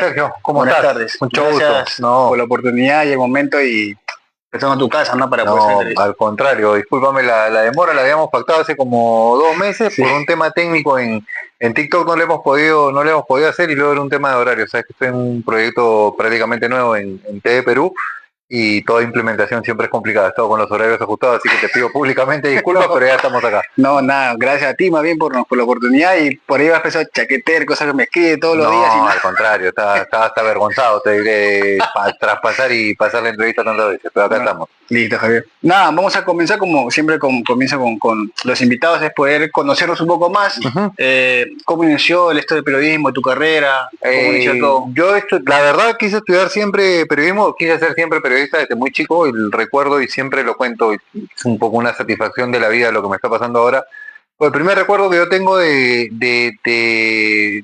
Sergio, ¿cómo Buenas estás? tardes. Mucho gusto. Gracias por la oportunidad y el momento y estamos a tu casa, ¿no? Para poder hacer No, entrevista. al contrario, discúlpame la demora, la habíamos pactado hace como 2 meses Sí. por un tema técnico en TikTok no le hemos podido hacer y luego era un tema de horario. Sabes que estoy en un proyecto prácticamente nuevo en TV Perú y toda implementación siempre es complicada. He estado con los horarios ajustados, así que te pido públicamente disculpas, pero ya estamos acá. No, nada, gracias a ti más bien por la oportunidad y por ahí vas a empezar a chaquetear, cosas que me escribe todos los días y No, nada. al contrario, estaba hasta avergonzado, te diré, traspasar y pasar la entrevista tantas veces, pero acá No. estamos. Listo, Javier. Nada, vamos a comenzar como siempre comienzo con los invitados, es poder conocernos un poco más, Ujú. cómo inició el esto del periodismo, tu carrera, cómo inició todo. La verdad quise estudiar siempre periodismo, quise ser siempre periodista desde muy chico, y recuerdo y siempre lo cuento, y es un poco una satisfacción de la vida lo que me está pasando ahora. Pues el primer recuerdo que yo tengo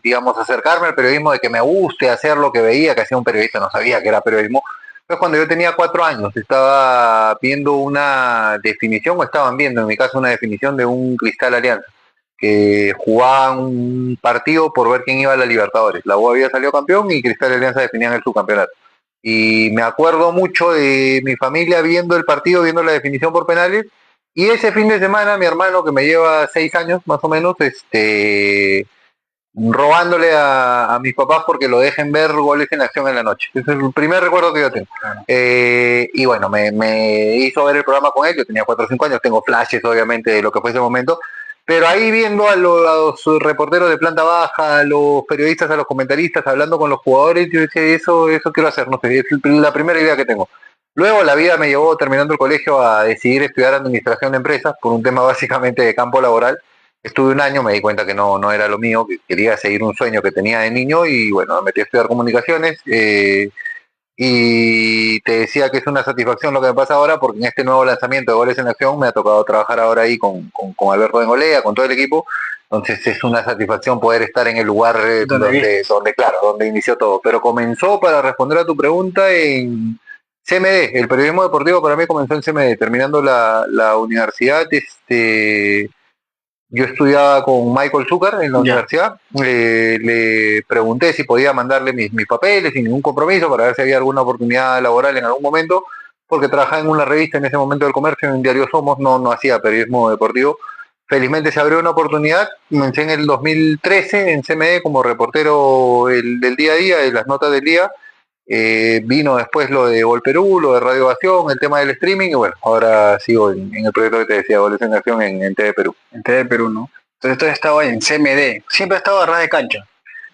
digamos, acercarme al periodismo, de que me guste hacer lo que veía que hacía un periodista, no sabía que era periodismo, fue cuando yo tenía 4 años, estaba viendo una definición, o estaban viendo en mi caso una definición de un Cristal Alianza que jugaban un partido por ver quién iba a la Libertadores. La U había salido campeón y Cristal y Alianza definían el subcampeonato. Y me acuerdo mucho de mi familia viendo el partido, viendo la definición por penales. Y ese fin de semana, mi hermano, que me lleva 6 años más o menos, robándole a mis papás porque lo dejen ver goles en acción en la noche. Ese es el primer recuerdo que yo tengo. Y bueno, me hizo ver el programa con él. Yo tenía 4 o 5 años, tengo flashes obviamente de lo que fue ese momento, pero ahí viendo a los reporteros de planta baja, a los periodistas, a los comentaristas, hablando con los jugadores, yo decía, eso quiero hacer, no sé, es la primera idea que tengo. Luego la vida me llevó, terminando el colegio, a decidir estudiar administración de empresas por un tema básicamente de campo laboral. Estuve un año, me di cuenta que no era lo mío, que quería seguir un sueño que tenía de niño y bueno, me metí a estudiar comunicaciones. Y te decía que es una satisfacción lo que me pasa ahora, porque en este nuevo lanzamiento de Goles en Acción me ha tocado trabajar ahora ahí con Alberto Bengolea, con todo el equipo. Entonces es una satisfacción poder estar en el lugar donde inició todo. Pero comenzó, para responder a tu pregunta, en CMD. El periodismo deportivo para mí comenzó en CMD, terminando la universidad. Yo estudiaba con Michael Zucker en la Ya. universidad. Le pregunté si podía mandarle mis papeles sin ningún compromiso para ver si había alguna oportunidad laboral en algún momento, porque trabajaba en una revista en ese momento del comercio, en el diario Somos, no hacía periodismo deportivo. Felizmente se abrió una oportunidad. Comencé en el 2013 en CMD como reportero del día a día, de las notas del día. Vino después lo de Gol Perú, lo de Radio Ovación, el tema del streaming, y bueno, ahora sigo en el proyecto que te decía, Goles en Acción en TV Perú. En TV Perú, ¿no? Entonces tú has estado en CMD, siempre has estado a ras de cancha.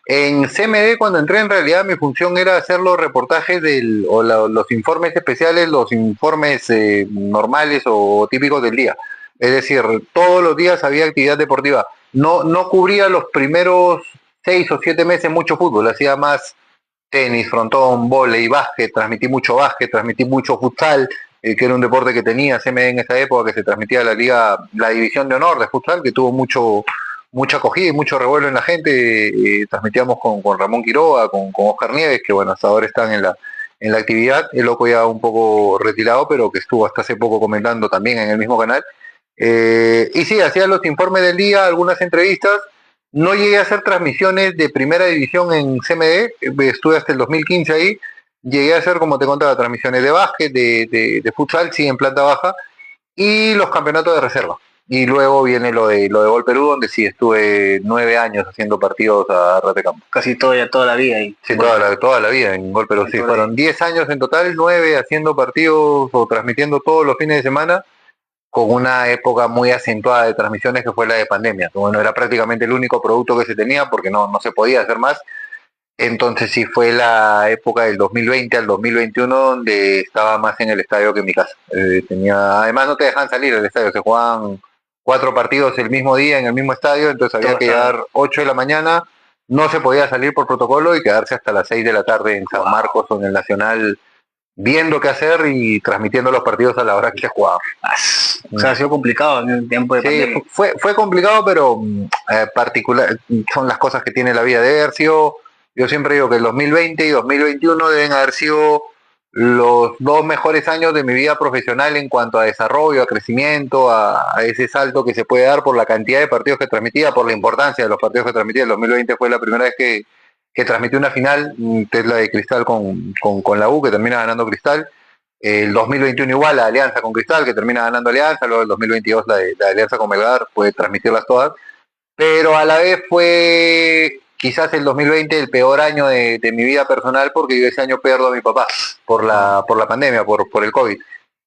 En CMD, cuando entré, en realidad mi función era hacer los reportajes los informes especiales, los informes normales o típicos del día. Es decir, todos los días había actividad deportiva. No cubría los primeros 6 o 7 meses mucho fútbol, hacía más tenis, frontón, vóley, básquet, transmití mucho futsal, que era un deporte que tenía CMD en esa época, que se transmitía la división de honor de futsal, que tuvo mucha acogida y mucho revuelo en la gente. Transmitíamos con Ramón Quiroga, con Oscar Nieves, que bueno, hasta ahora están en la actividad. El loco ya un poco retirado, pero que estuvo hasta hace poco comentando también en el mismo canal. Y sí, hacía los informes del día, algunas entrevistas. No llegué a hacer transmisiones de primera división en CMD, estuve hasta el 2015 ahí. Llegué a hacer, como te contaba, transmisiones de básquet, de futsal, sí, en planta baja, y los campeonatos de reserva. Y luego viene lo de Gol Perú, donde sí estuve 9 años haciendo partidos a ras de campo. Casi toda la vida ahí. Sí, toda la vida en Gol Perú, sí. Fueron 10 años en total, 9 haciendo partidos o transmitiendo todos los fines de semana, con una época muy acentuada de transmisiones que fue la de pandemia. Bueno, era prácticamente el único producto que se tenía porque no se podía hacer más. Entonces sí fue la época del 2020 al 2021 donde estaba más en el estadio que en mi casa. Además no te dejan salir del estadio, se jugaban 4 partidos el mismo día en el mismo estadio, entonces había que llegar 8 de la mañana, no se podía salir por protocolo y quedarse hasta las 6 de la tarde en San Marcos o en el Nacional viendo qué hacer y transmitiendo los partidos a la hora que se jugaba. O sea, ha sido complicado en el tiempo de pandemia. Sí, fue complicado, pero particular, son las cosas que tiene la vida. Debe haber sido, yo siempre digo que el 2020 y 2021 deben haber sido los 2 mejores años de mi vida profesional en cuanto a desarrollo, a crecimiento, a ese salto que se puede dar por la cantidad de partidos que transmitía, por la importancia de los partidos que transmitía. El 2020 fue la primera vez que transmitió una final, que es la de Cristal con la U, que termina ganando Cristal. El 2021 igual, la Alianza con Cristal, que termina ganando Alianza. Luego el 2022 la Alianza con Melgar, puede transmitirlas todas. Pero a la vez fue quizás el 2020 el peor año de mi vida personal, porque yo ese año pierdo a mi papá por la pandemia, por el COVID.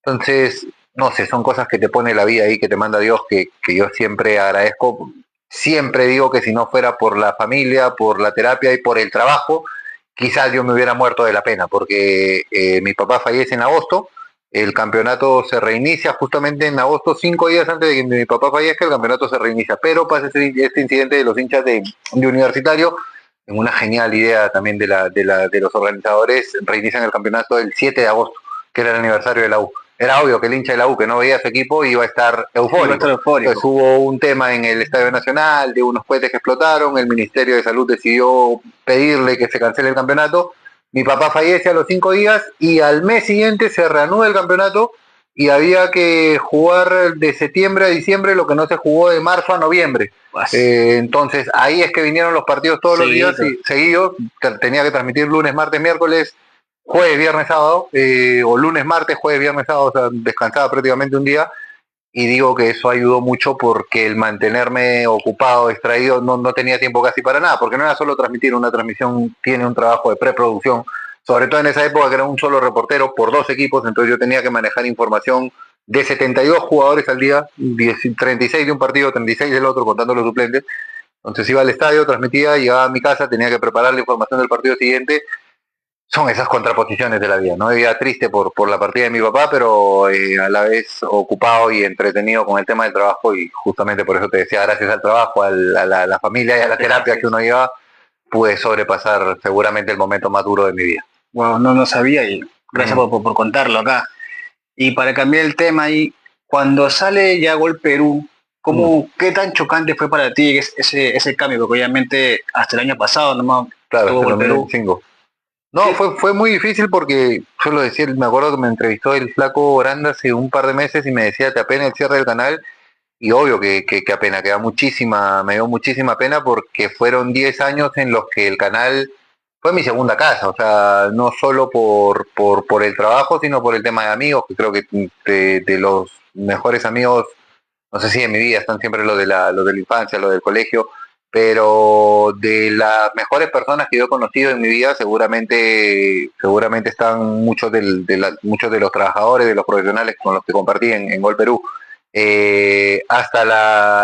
Entonces, no sé, son cosas que te pone la vida ahí, que te manda Dios, que yo siempre agradezco. Siempre digo que si no fuera por la familia, por la terapia y por el trabajo, quizás yo me hubiera muerto de la pena, porque mi papá fallece en agosto, el campeonato se reinicia justamente en agosto, 5 días antes de que mi papá fallezca, el campeonato se reinicia, pero pasa este incidente de los hinchas de Universitario, en una genial idea también de los organizadores, reinician el campeonato el 7 de agosto, que era el aniversario de la U. Era obvio que el hincha de la U que no veía a su equipo iba a estar eufórico. Entonces hubo un tema en el Estadio Nacional de unos cohetes que explotaron, el Ministerio de Salud decidió pedirle que se cancele el campeonato. Mi papá fallece a los 5 días y al mes siguiente se reanuda el campeonato y había que jugar de septiembre a diciembre lo que no se jugó de marzo a noviembre. Entonces ahí es que vinieron los partidos todos los días seguidos, tenía que transmitir lunes, martes, miércoles, jueves, viernes, sábado, o lunes, martes, jueves, viernes, sábado, o sea, descansaba prácticamente un día, y digo que eso ayudó mucho porque el mantenerme ocupado, distraído, no tenía tiempo casi para nada, porque no era solo transmitir, una transmisión tiene un trabajo de preproducción, sobre todo en esa época que era un solo reportero por 2 equipos, entonces yo tenía que manejar información de 72 jugadores al día, 36 de un partido, 36 del otro, contando los suplentes. Entonces iba al estadio, transmitía, llegaba a mi casa, tenía que preparar la información del partido siguiente. Son esas contraposiciones de la vida, ¿no? Vida triste por la partida de mi papá, pero a la vez ocupado y entretenido con el tema del trabajo, y justamente por eso te decía, gracias al trabajo, a la familia y a la terapia que uno lleva, pude sobrepasar seguramente el momento más duro de mi vida. Bueno, no sabía y gracias por contarlo acá. Y para cambiar el tema ahí, cuando sale ya Gol Perú, ¿qué tan chocante fue para ti ese cambio? Porque obviamente hasta el año pasado nomás tuvo Gol Perú. No, fue muy difícil porque, yo lo decía, me acuerdo que me entrevistó el flaco Oranda hace un par de meses y me decía, ¿te apena el cierre del canal? Y obvio que apena, me dio muchísima pena porque fueron 10 años en los que el canal fue mi segunda casa, o sea, no solo por el trabajo, sino por el tema de amigos, que creo que de los mejores amigos, no sé si en mi vida, están siempre los de la infancia, los del colegio, pero de las mejores personas que yo he conocido en mi vida, seguramente están muchos de los trabajadores, de los profesionales con los que compartí en Gol Perú. Hasta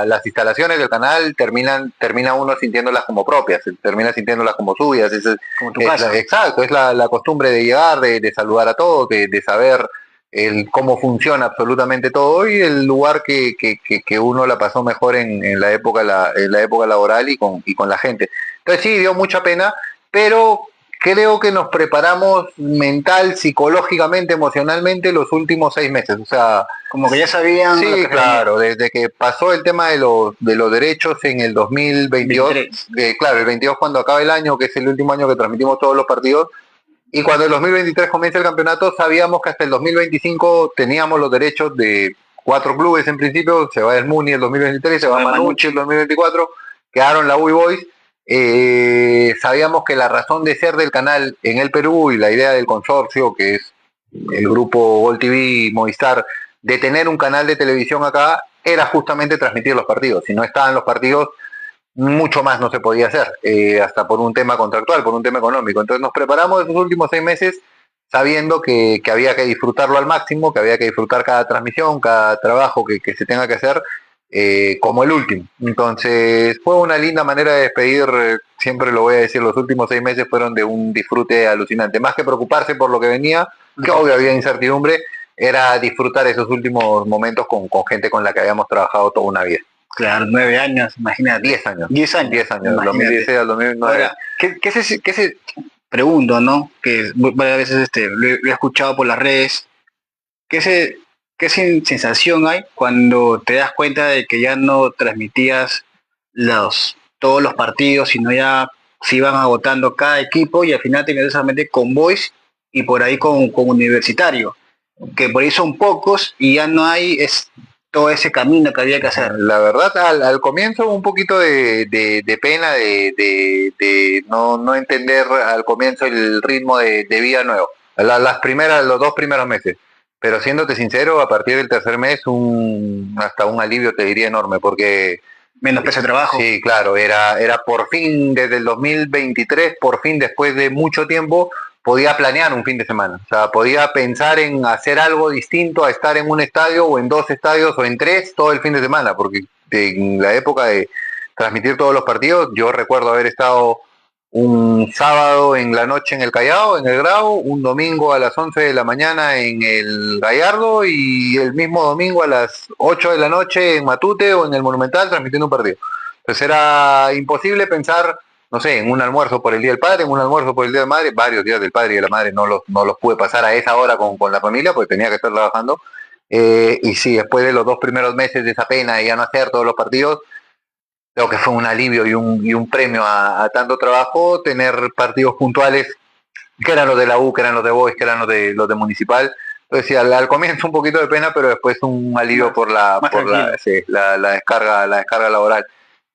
las instalaciones del canal termina uno sintiéndolas como propias, termina sintiéndolas como suyas. Como tu casa. Exacto, es la costumbre de llegar, de saludar a todos, de saber cómo funciona absolutamente todo, y el lugar que uno la pasó mejor en la época laboral y con la gente. Entonces sí, dio mucha pena, pero creo que nos preparamos mental, psicológicamente, emocionalmente los últimos 6 meses. O sea, como que ya sabían. Sí, claro, desde que pasó el tema de los derechos en el 2022, claro, el 22 cuando acaba el año, que es el último año que transmitimos todos los partidos, y cuando el 2023 comienza el campeonato, sabíamos que hasta el 2025 teníamos los derechos de 4 clubes en principio. Se va el Muni el 2023, se va Manucci el 2024, quedaron la U y Boys. Sabíamos que la razón de ser del canal en el Perú y la idea del consorcio, que es el grupo Gol TV, Movistar, de tener un canal de televisión acá, era justamente transmitir los partidos. Si no estaban los partidos, mucho más no se podía hacer, hasta por un tema contractual, por un tema económico. Entonces nos preparamos esos últimos 6 meses sabiendo que había que disfrutarlo al máximo, que había que disfrutar cada transmisión, cada trabajo que se tenga que hacer, como el último. Entonces fue una linda manera de despedir, siempre lo voy a decir, los últimos 6 meses fueron de un disfrute alucinante. Más que preocuparse por lo que venía, que obvio había incertidumbre, era disfrutar esos últimos momentos con gente con la que habíamos trabajado toda una vida. Claro, 9 años, imagínate. 10 años. 10 años. 10 años, 2016 al 2009. Ahora, ¿qué se pregunto, ¿no? Que varias veces lo he escuchado por las redes. ¿Qué sensación hay cuando te das cuenta de que ya no transmitías todos los partidos, sino ya se iban agotando cada equipo y al final tenías solamente con Boys y por ahí con Universitario? Que por ahí son pocos y ya no hay todo ese camino que había que hacer. La verdad, al comienzo un poquito de pena de no entender al comienzo el ritmo de vida nuevo. Los 2 primeros meses. Pero siéndote sincero, a partir del tercer mes, hasta un alivio te diría enorme, porque Menos peso de trabajo. sí, claro, era por fin, desde el 2023, por fin, después de mucho tiempo, podía planear un fin de semana. O sea, podía pensar en hacer algo distinto a estar en un estadio o en 2 estadios o en 3 todo el fin de semana, porque en la época de transmitir todos los partidos, yo recuerdo haber estado un sábado en la noche en el Callao, en el Grau, un domingo a las 11 de la mañana en el Gallardo y el mismo domingo a las 8 de la noche en Matute o en el Monumental transmitiendo un partido. Entonces era imposible pensar, no sé, en un almuerzo por el Día del Padre, en un almuerzo por el Día de la Madre, varios días del Padre y de la Madre no los pude pasar a esa hora con la familia porque tenía que estar trabajando. Y sí, después de los 2 primeros meses de esa pena y ya no hacer todos los partidos, creo que fue un alivio y un premio a tanto trabajo tener partidos puntuales que eran los de la U, que eran los de Boys, que eran los de Municipal. Entonces sí, al comienzo un poquito de pena, pero después un alivio por la descarga laboral.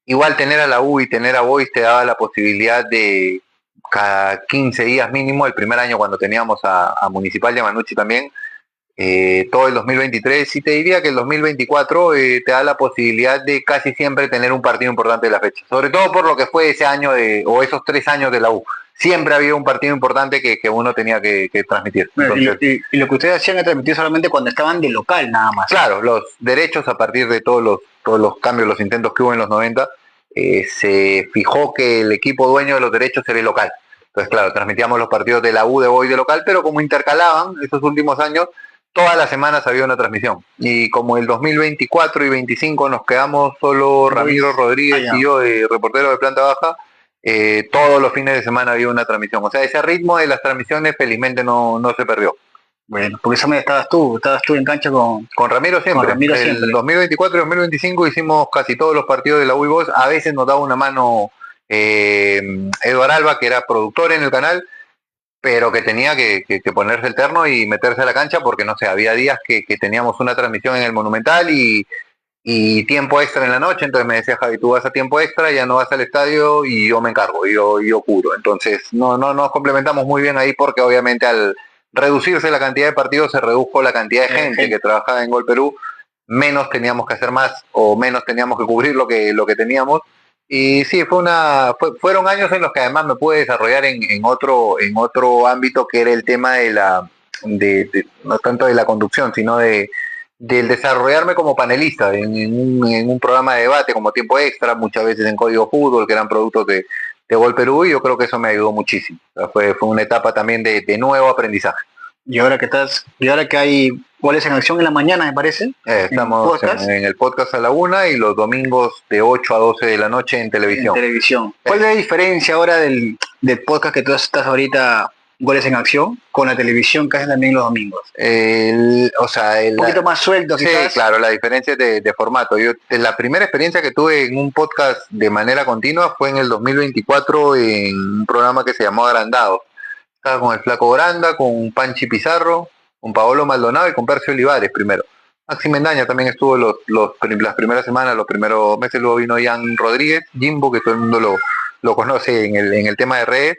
Igual tener a la U y tener a Boys te daba la posibilidad de cada 15 días mínimo, el primer año cuando teníamos a Municipal y a Manucci también, todo el 2023, y te diría que el 2024 te da la posibilidad de casi siempre tener un partido importante de la fecha, sobre todo por lo que fue ese año o esos 3 años de la U. Siempre había un partido importante que uno tenía que transmitir. Entonces, Y lo que ustedes hacían era transmitir solamente cuando estaban de local, nada más. claro, los derechos a partir de todos los cambios, los intentos que hubo en los 90, se fijó que el equipo dueño de los derechos era el local. Entonces, claro, transmitíamos los partidos de la U de Boys de local, pero como intercalaban estos últimos años, todas las semanas había una transmisión. Y como el 2024 y 25 nos quedamos solo Ramiro Rodríguez y yo, reportero de planta baja, todos los fines de semana había una transmisión. O sea, ese ritmo de las transmisiones felizmente no se perdió. Bueno, porque esa me estabas tú en cancha con Ramiro siempre. Con Ramiro el siempre. 2024 y 2025 hicimos casi todos los partidos de la U y Boys. A veces nos daba una mano Eduard Alba, que era productor en el canal, pero que tenía que ponerse el terno y meterse a la cancha porque, no sé, había días que teníamos una transmisión en el Monumental y tiempo extra en la noche. Entonces me decía: Javi, tú vas a tiempo extra, ya no vas al estadio y yo me encargo, yo cubro. Entonces no nos complementamos muy bien ahí, porque obviamente al reducirse la cantidad de partidos se redujo la cantidad de gente que trabajaba en Gol Perú, menos teníamos que hacer más o menos teníamos que cubrir lo que teníamos. Y sí, fueron años en los que además me pude desarrollar en otro ámbito, que era el tema no tanto de la conducción, sino del desarrollarme como panelista en un programa de debate como Tiempo Extra, muchas veces en Código Fútbol, que eran productos de Gol Perú, y yo creo que eso me ayudó muchísimo. O sea, fue una etapa también de nuevo aprendizaje. Y ahora que hay goles en acción en la mañana, me parece. Estamos en el podcast a la 1 y los domingos de 8 a 12 de la noche en televisión. ¿Cuál es la diferencia ahora del podcast que tú estás ahorita, goles en acción, con la televisión que hacen también los domingos? Un poquito más suelto, quizás. Sí, claro, la diferencia es de formato. La primera experiencia que tuve en un podcast de manera continua fue en el 2024 en un programa que se llamó Agrandados. Estaba con el Flaco Granda, con Panchi Pizarro, con Paolo Maldonado y con Percio Olivares primero. Maxi Mendaña también estuvo las primeras semanas, los primeros meses. Luego vino Ian Rodríguez, Jimbo, que todo el mundo lo conoce en el tema de redes.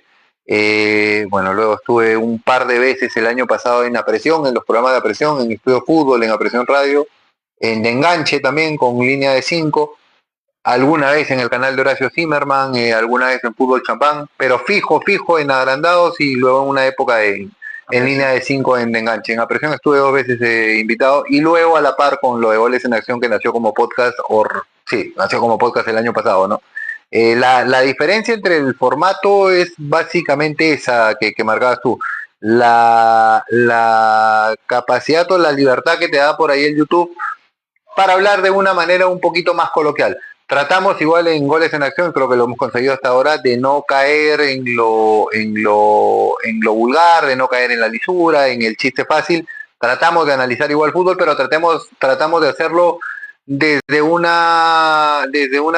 Luego estuve un par de veces el año pasado en Apresión, en los programas de Apresión, en Estudio Fútbol, en Apresión Radio, en De Enganche también, con Línea de 5, alguna vez en el canal de Horacio Zimmerman, alguna vez en Fútbol Champán, pero fijo en Agrandados, y luego en una época en Línea de 5 en De Enganche. En Apresión estuve 2 veces invitado, y luego a la par con lo de Goles en Acción, que nació como podcast, nació como podcast el año pasado, ¿no? La diferencia entre el formato es básicamente esa que marcabas tú. La capacidad o la libertad que te da por ahí el YouTube para hablar de una manera un poquito más coloquial. Tratamos igual en Goles en Acción, creo que lo hemos conseguido hasta ahora, de no caer en lo vulgar, de no caer en la lisura, en el chiste fácil. Tratamos de analizar igual fútbol, pero tratamos de hacerlo desde una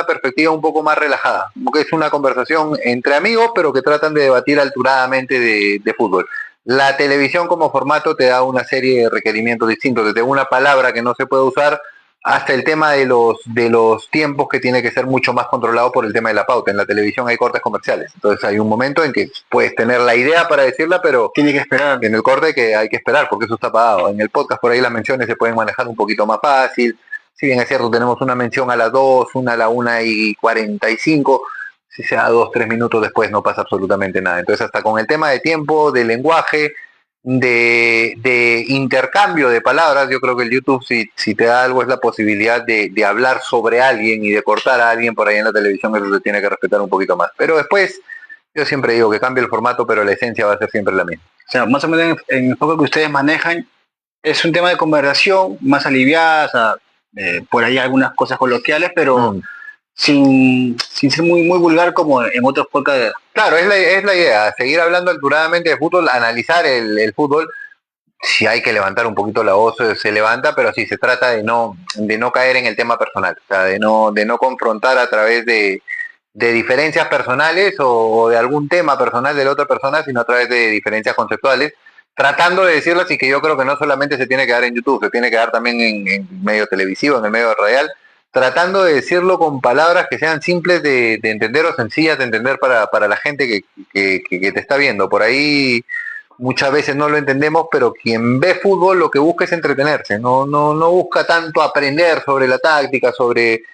perspectiva un poco más relajada, porque es una conversación entre amigos, pero que tratan de debatir alturadamente de fútbol. La televisión como formato te da una serie de requerimientos distintos, desde una palabra que no se puede usar hasta el tema de los tiempos que tiene que ser mucho más controlado por el tema de la pauta. En la televisión hay cortes comerciales, entonces hay un momento en que puedes tener la idea para decirla, pero Tiene que esperar. en el corte que hay que esperar porque eso está pagado. En el podcast por ahí las menciones se pueden manejar un poquito más fácil. Si bien es cierto, tenemos una mención a las 2, una a la 1:45, si sea 2, 3 minutos después no pasa absolutamente nada. Entonces hasta con el tema de tiempo, de lenguaje, de intercambio de palabras, yo creo que el YouTube si te da algo es la posibilidad de hablar sobre alguien y de cortar a alguien por ahí en la televisión, eso se tiene que respetar un poquito más. Pero después, yo siempre digo que cambie el formato, pero la esencia va a ser siempre la misma. O sea, más o menos en el foco que ustedes manejan, es un tema de conversación más aliviada, o sea, por ahí algunas cosas coloquiales, pero sin ser muy vulgar como en otros podcasts. Claro, es la idea, seguir hablando alturadamente de fútbol, analizar el fútbol. Si hay que levantar un poquito la voz, se levanta, pero sí se trata de no caer en el tema personal, o sea, de no confrontar a través de diferencias personales o de algún tema personal de la otra persona, sino a través de diferencias conceptuales, tratando de decirlas y que yo creo que no solamente se tiene que dar en YouTube, se tiene que dar también en medio televisivo, en el medio radial, tratando de decirlo con palabras que sean simples de entender o sencillas de entender para la gente que te está viendo. Por ahí muchas veces no lo entendemos, pero quien ve fútbol lo que busca es entretenerse, no busca tanto aprender sobre la táctica, sobre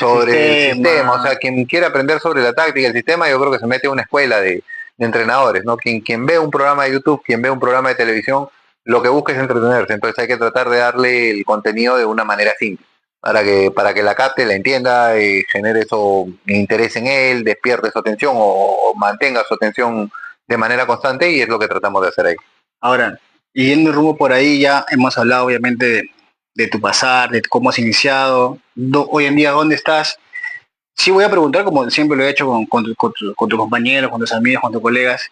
el sistema. O sea, quien quiere aprender sobre la táctica y el sistema, yo creo que se mete a una escuela de entrenadores, ¿no? Quien ve un programa de YouTube, quien ve un programa de televisión, lo que busca es entretenerse, entonces hay que tratar de darle el contenido de una manera simple, para que la capte, la entienda, genere eso interés en él, despierte su atención o mantenga su atención de manera constante, y es lo que tratamos de hacer ahí. Ahora, y yendo rumbo por ahí, ya hemos hablado obviamente de tu pasar, de cómo has iniciado, hoy en día dónde estás. Sí voy a preguntar, como siempre lo he hecho con tus compañeros, con tus amigos, con tus colegas.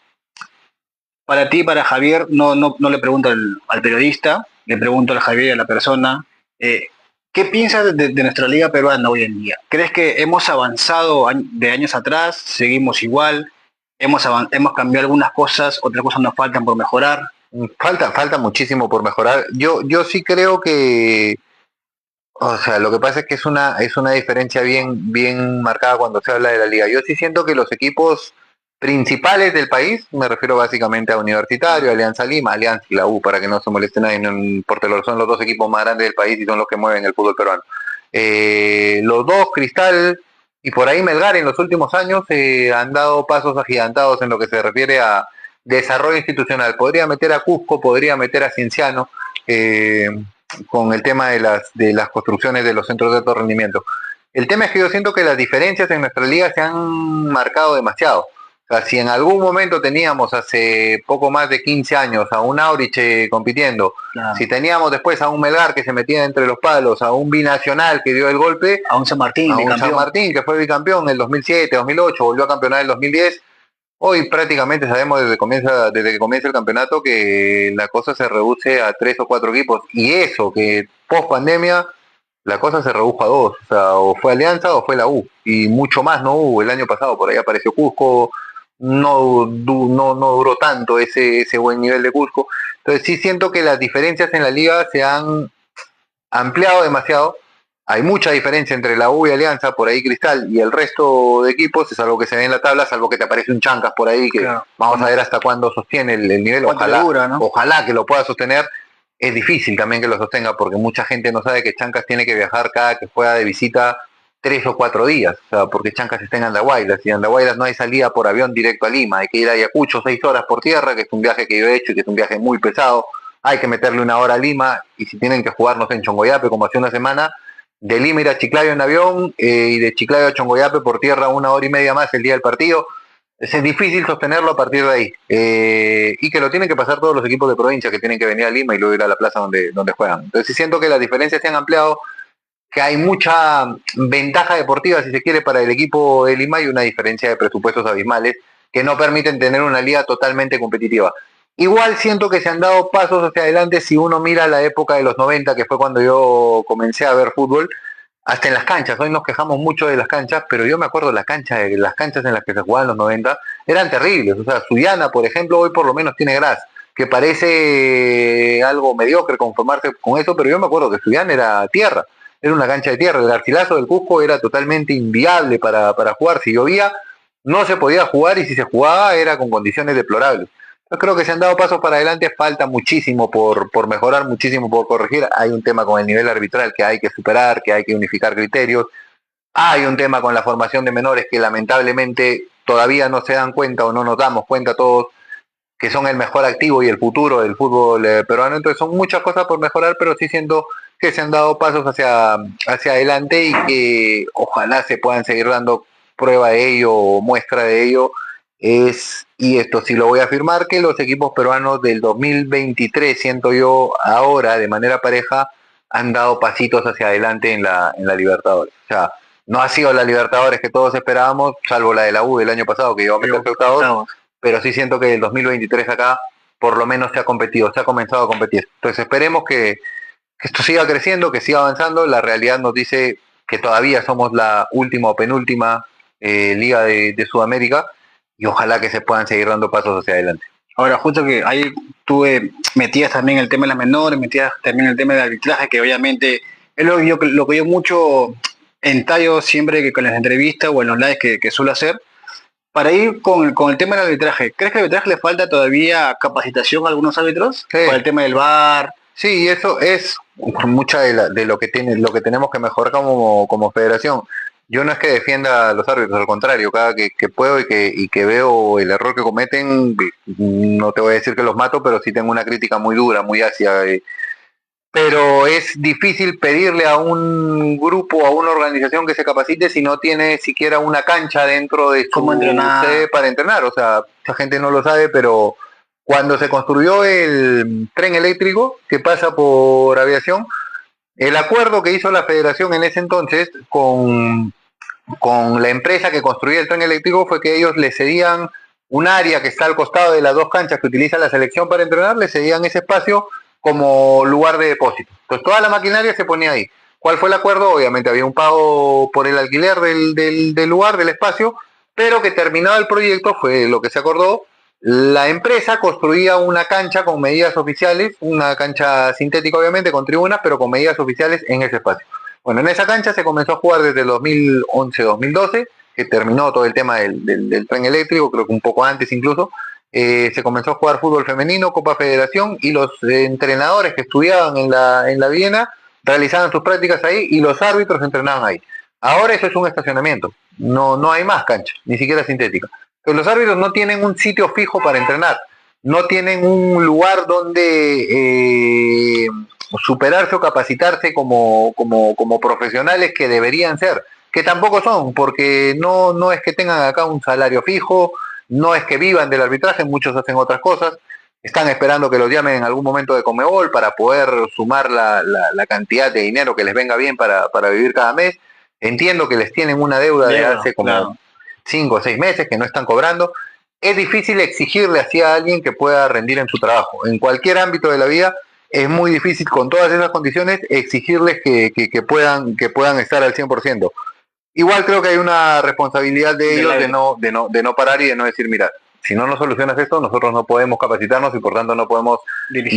Para ti, para Javier, no le pregunto al periodista, le pregunto al Javier y a la persona, ¿qué piensas de nuestra liga peruana hoy en día? ¿Crees que hemos avanzado de años atrás? ¿Seguimos igual? ¿Hemos cambiado algunas cosas? ¿Otras cosas nos faltan por mejorar? Falta muchísimo por mejorar. Yo sí creo que, o sea, lo que pasa es que es una diferencia bien marcada cuando se habla de la liga. Yo sí siento que los equipos principales del país, me refiero básicamente a Universitario, Alianza Lima, Alianza y la U, para que no se moleste nadie, no importa, son los dos equipos más grandes del país y son los que mueven el fútbol peruano. Los dos, Cristal y por ahí Melgar, en los últimos años han dado pasos agigantados en lo que se refiere a desarrollo institucional. Podría meter a Cusco, podría meter a Cienciano, eh, con el tema de las construcciones de los centros de alto rendimiento. El tema es que yo siento que las diferencias en nuestra liga se han marcado demasiado. O sea, si en algún momento teníamos hace poco más de 15 años a un Aurich compitiendo, Claro. si teníamos después a un Melgar que se metía entre los palos, a un Binacional que dio el golpe, A un San Martín, a un bicampeón. San Martín que fue bicampeón en el 2007, 2008, volvió a campeonar en el 2010. Hoy prácticamente sabemos desde que comienza el campeonato que la cosa se reduce a 3 o 4 equipos, y eso que post pandemia la cosa se redujo a 2, o sea, o fue Alianza o fue la U, y mucho más no hubo el año pasado. Por ahí apareció Cusco, no duró tanto ese buen nivel de Cusco. Entonces sí siento que las diferencias en la liga se han ampliado demasiado. Hay mucha diferencia entre la U y Alianza, por ahí Cristal y el resto de equipos, es algo que se ve en la tabla, salvo que te aparece un Chancas por ahí que Claro. vamos a ver hasta cuándo sostiene el nivel. ¿Cuánto Ojalá, dura, no? ojalá que lo pueda sostener. Es difícil también que lo sostenga porque mucha gente no sabe que Chancas tiene que viajar cada que juega de visita 3 o 4 días, o sea, porque Chancas está en Andahuaylas y en Andahuaylas no hay salida por avión directo a Lima, hay que ir a Ayacucho 6 horas por tierra, que es un viaje que yo he hecho y que es un viaje muy pesado. Hay que meterle 1 hora a Lima, y si tienen que jugarnos en Chongoyape como hace una semana, de Lima ir a Chiclayo en avión, y de Chiclayo a Chongoyape por tierra 1 hora y media más el día del partido. Es difícil sostenerlo a partir de ahí, y que lo tienen que pasar todos los equipos de provincia que tienen que venir a Lima y luego ir a la plaza donde juegan. Entonces sí siento que las diferencias se han ampliado, que hay mucha ventaja deportiva, si se quiere, para el equipo de Lima, y una diferencia de presupuestos abismales que no permiten tener una liga totalmente competitiva. Igual siento que se han dado pasos hacia adelante si uno mira la época de los 90, que fue cuando yo comencé a ver fútbol, hasta en las canchas. Hoy nos quejamos mucho de las canchas, pero yo me acuerdo las canchas en las que se jugaban en los 90 eran terribles. O sea, Suyana, por ejemplo, hoy por lo menos tiene gras, que parece algo mediocre conformarse con eso, pero yo me acuerdo que Suyana era tierra. era una cancha de tierra. El Garcilaso del Cusco era totalmente inviable para jugar. Si llovía, no se podía jugar y si se jugaba era con condiciones deplorables. Yo creo que se han dado pasos para adelante, falta muchísimo por mejorar, muchísimo por corregir. Hay un tema con el nivel arbitral que hay que superar, que hay que unificar criterios. Hay un tema con la formación de menores que lamentablemente todavía no se dan cuenta o no nos damos cuenta todos que son el mejor activo y el futuro del fútbol peruano. Entonces son muchas cosas por mejorar, pero sí siento que se han dado pasos hacia adelante y que ojalá se puedan seguir dando prueba de ello o muestra de ello. Y esto sí lo voy a afirmar, que los equipos peruanos del 2023, siento yo ahora, de manera pareja, han dado pasitos hacia adelante en la Libertadores. O sea, no ha sido la Libertadores que todos esperábamos, salvo la de la U del año pasado, que llegó a meterse octavos, pero sí siento que el 2023 acá por lo menos se ha competido, se ha comenzado a competir. Entonces esperemos que esto siga creciendo, que siga avanzando. La realidad nos dice que todavía somos la última o penúltima liga de Sudamérica y ojalá que se puedan seguir dando pasos hacia adelante. Ahora, justo que ahí metías también el tema de las menores, metías también el tema del arbitraje, que obviamente es lo que yo mucho entallo siempre que con las entrevistas o en los lives que suelo hacer. Para ir con el tema del arbitraje, ¿crees que al arbitraje le falta todavía capacitación a algunos árbitros? Sí. Por el tema del VAR. Sí, eso es mucha de lo que tenemos que mejorar como federación. Yo no es que defienda a los árbitros, al contrario, cada que puedo y que veo el error que cometen, no te voy a decir que los mato, pero sí tengo una crítica muy dura, muy ácida. Pero es difícil pedirle a un grupo, a una organización que se capacite si no tiene siquiera una cancha dentro de su sede para entrenar. O sea, mucha gente no lo sabe, pero cuando se construyó el tren eléctrico que pasa por aviación, el acuerdo que hizo la federación en ese entonces con la empresa que construía el tren eléctrico fue que ellos le cedían un área que está al costado de las dos canchas que utiliza la selección para entrenar, le cedían ese espacio como lugar de depósito. Entonces toda la maquinaria se ponía ahí. ¿Cuál fue el acuerdo? Obviamente había un pago por el alquiler del lugar, del espacio, pero que terminado el proyecto, fue lo que se acordó, la empresa construía una cancha con medidas oficiales, una cancha sintética obviamente, con tribunas, pero con medidas oficiales en ese espacio. Bueno, en esa cancha se comenzó a jugar desde el 2011-2012, que terminó todo el tema del tren eléctrico, creo que un poco antes incluso. Se comenzó a jugar fútbol femenino, Copa Federación, y los entrenadores que estudiaban en la Viena realizaban sus prácticas ahí y los árbitros entrenaban ahí. Ahora eso es un estacionamiento, no hay más cancha, ni siquiera sintética. Pero los árbitros no tienen un sitio fijo para entrenar, no tienen un lugar donde superarse o capacitarse como profesionales que deberían ser, que tampoco son, porque no es que tengan acá un salario fijo, no es que vivan del arbitraje, muchos hacen otras cosas, están esperando que los llamen en algún momento de Conmebol para poder sumar la cantidad de dinero que les venga bien para vivir cada mes. Entiendo que les tienen una deuda de hace como 5 o 6 meses que no están cobrando. Es difícil exigirle así a alguien que pueda rendir en su trabajo. En cualquier ámbito de la vida es muy difícil con todas esas condiciones exigirles que puedan estar al 100%. Igual creo que hay una responsabilidad de ellos de no parar y de no decir, mira, si no nos solucionas esto, nosotros no podemos capacitarnos y por tanto no podemos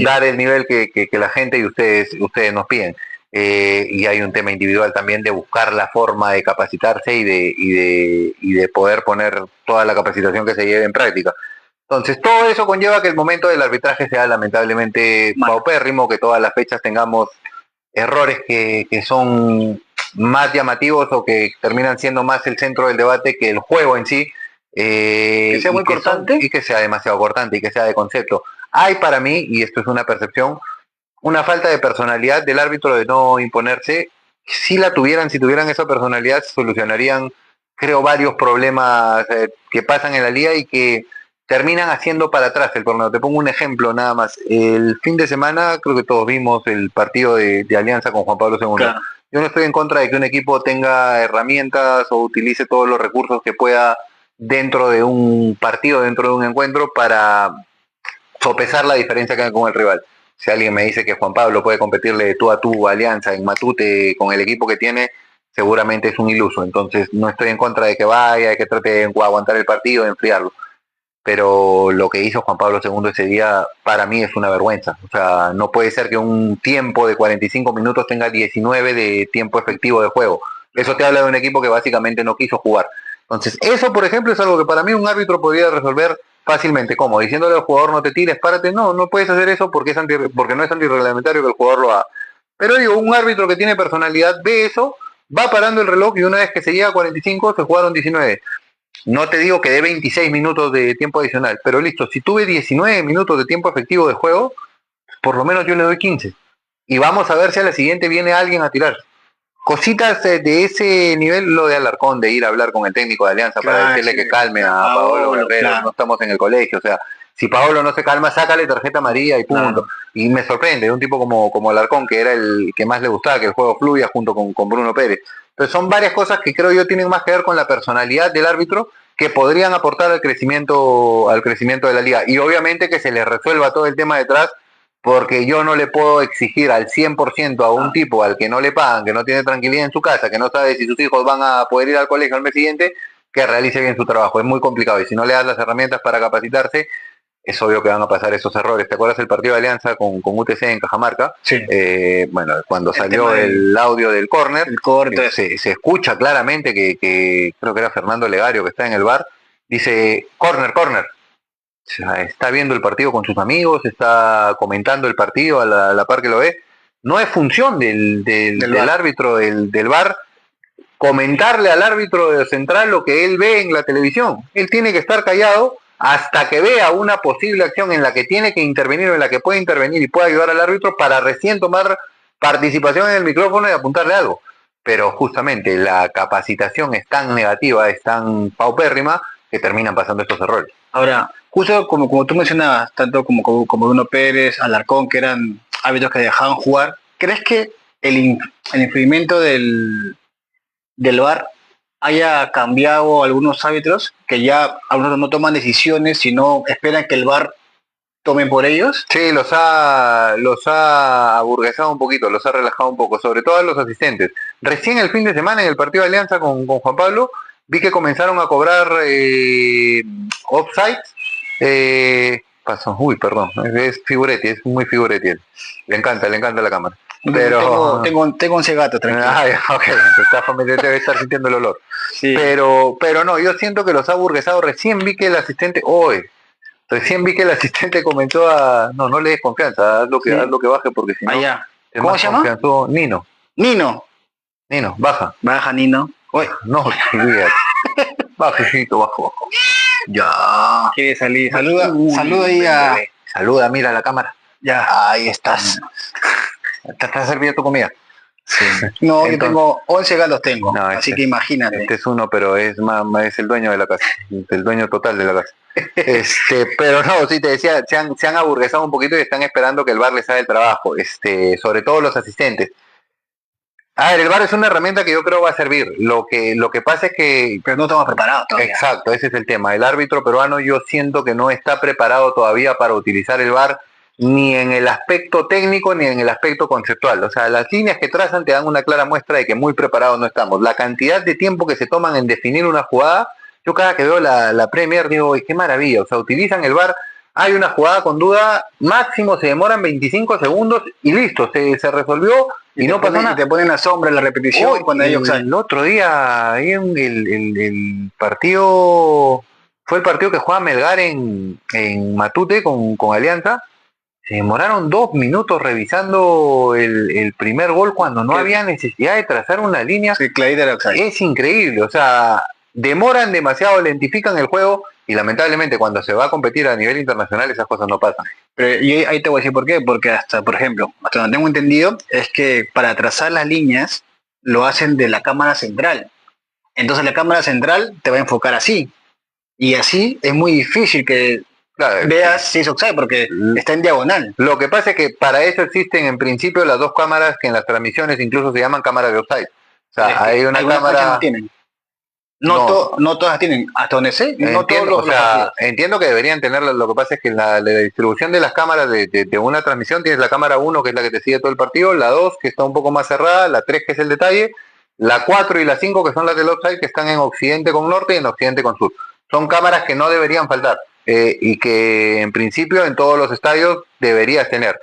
dar el nivel que la gente y ustedes nos piden. Y hay un tema individual también de buscar la forma de capacitarse y de poder poner toda la capacitación que se lleve en práctica. Entonces, todo eso conlleva que el momento del arbitraje sea lamentablemente paupérrimo, que todas las fechas tengamos errores que son más llamativos o que terminan siendo más el centro del debate que el juego en sí. Que sea muy cortante. Y que sea demasiado cortante y que sea de concepto. Hay para mí, y esto es una percepción, una falta de personalidad del árbitro de no imponerse. Si tuvieran esa personalidad, solucionarían, creo, varios problemas que pasan en la liga y que terminan haciendo para atrás el torneo. Te pongo un ejemplo nada más. El fin de semana, creo que todos vimos el partido de Alianza con Juan Pablo II. Claro. Yo no estoy en contra de que un equipo tenga herramientas o utilice todos los recursos que pueda dentro de un partido, dentro de un encuentro, para sopesar la diferencia que hay con el rival. Si alguien me dice que Juan Pablo puede competirle de tú a tú Alianza en Matute con el equipo que tiene, seguramente es un iluso. Entonces no estoy en contra de que vaya, de que trate de aguantar el partido, de enfriarlo. pero lo que hizo Juan Pablo II ese día para mí es una vergüenza. O sea, no puede ser que un tiempo de 45 minutos tenga 19 de tiempo efectivo de juego. Eso te habla de un equipo que básicamente no quiso jugar. Entonces, eso, por ejemplo, es algo que para mí un árbitro podría resolver fácilmente. ¿Cómo? Diciéndole al jugador no te tires, párate. No, no puedes hacer eso porque porque no es antirreglamentario que el jugador lo haga. Pero digo, un árbitro que tiene personalidad ve eso, va parando el reloj y una vez que se llega a 45 se jugaron 19. No te digo que dé 26 minutos de tiempo adicional, pero listo, si tuve 19 minutos de tiempo efectivo de juego, por lo menos yo le doy 15. Y vamos a ver si a la siguiente viene alguien a tirar. Cositas de ese nivel, lo de Alarcón, de ir a hablar con el técnico de Alianza para decirle que calme a Paolo Guerrero, no estamos en el colegio, o sea, si Paolo no se calma, sácale tarjeta amarilla y punto. Y me sorprende, un tipo como Alarcón, que era el que más le gustaba que el juego fluya junto con Bruno Pérez. Entonces son varias cosas que creo yo tienen más que ver con la personalidad del árbitro que podrían aportar al crecimiento de la liga. Y obviamente que se le resuelva todo el tema detrás, porque yo no le puedo exigir al 100% a un tipo al que no le pagan, que no tiene tranquilidad en su casa, que no sabe si sus hijos van a poder ir al colegio al mes siguiente, que realice bien su trabajo. Es muy complicado y si no le das las herramientas para capacitarse, es obvio que van a pasar esos errores. ¿Te acuerdas el partido de Alianza con UTC en Cajamarca? Sí. Bueno, cuando salió el audio del córner, se escucha claramente que creo que era Fernando Legario que está en el bar, dice, córner. O sea, está viendo el partido con sus amigos, está comentando el partido a la par que lo ve. No es función del árbitro del VAR comentarle al árbitro central lo que él ve en la televisión. Él tiene que estar callado hasta que vea una posible acción en la que tiene que intervenir o en la que puede intervenir y pueda ayudar al árbitro para recién tomar participación en el micrófono y apuntarle algo. Pero justamente la capacitación es tan negativa, es tan paupérrima, que terminan pasando estos errores. Ahora, justo como tú mencionabas, tanto como Bruno Pérez, Alarcón, que eran árbitros que dejaban jugar, ¿crees que el infringimiento del VAR haya cambiado algunos árbitros, que ya algunos no toman decisiones, sino esperan que el VAR tomen por ellos? Sí, los ha aburguesado un poquito, los ha relajado un poco, sobre todo a los asistentes. Recién el fin de semana en el partido de Alianza con Juan Pablo, vi que comenzaron a cobrar offside. Perdón, es Figuretti, es muy Figuretti. Le encanta la cámara. Pero tengo 11 gatos, tranquilo. Ok, debe estar sintiendo el olor. Sí. Pero no, yo siento que los ha burguesado. Recién vi que el asistente comenzó a... No le des confianza, haz lo que baje, porque si no... ¿Cómo se llama? Nino, baja. Baja, Nino. Uy, no, bajecito, bajo. Ya. Quiere salir. Saluda ahí a... Saluda, mira la cámara. Ya. Ahí estás. ¿Te estás serviendo tu comida? Sí. No, entonces, yo tengo 11 gatos así que imagínate. Este es uno, pero es el dueño de la casa, el dueño total de la casa. Pero no, sí te decía, se han aburguesado un poquito y están esperando que el VAR les haga el trabajo, sobre todo los asistentes. A ver, el VAR es una herramienta que yo creo va a servir. Lo que pasa es que... Pero no estamos preparados todavía. Exacto, ese es el tema. El árbitro peruano yo siento que no está preparado todavía para utilizar el VAR ni en el aspecto técnico ni en el aspecto conceptual. O sea, las líneas que trazan te dan una clara muestra de que muy preparados no estamos. La cantidad de tiempo que se toman en definir una jugada, yo cada que veo la Premier digo, qué maravilla. O sea, utilizan el VAR, hay una jugada con duda, máximo se demoran 25 segundos y listo, se resolvió y no pasó nada. Y te ponen la sombra en la repetición cuando ellos salen. El otro día, ahí en el partido, fue el partido que juega Melgar en Matute con Alianza. Se demoraron 2 minutos revisando el primer gol cuando no había necesidad de trazar una línea. Sí, es increíble, o sea, demoran demasiado, lentifican el juego y lamentablemente cuando se va a competir a nivel internacional esas cosas no pasan. Pero y ahí te voy a decir por qué, porque por ejemplo, hasta donde tengo entendido, es que para trazar las líneas lo hacen de la cámara central. Entonces la cámara central te va a enfocar así. Y así es muy difícil que veas si es offside porque está en diagonal. Lo que pasa es que para eso existen en principio las dos cámaras que en las transmisiones incluso se llaman cámaras de offside. O sea, hay una cámara... No tienen. No todas tienen, hasta donde sé. Entiendo que deberían tenerlo. Lo que pasa es que la distribución de las cámaras de una transmisión tienes la cámara 1 que es la que te sigue todo el partido, la 2 que está un poco más cerrada, la 3 que es el detalle, la 4 y la 5 que son las del offside que están en occidente con norte y en occidente con sur. Son cámaras que no deberían faltar. y que en principio en todos los estadios deberías tener.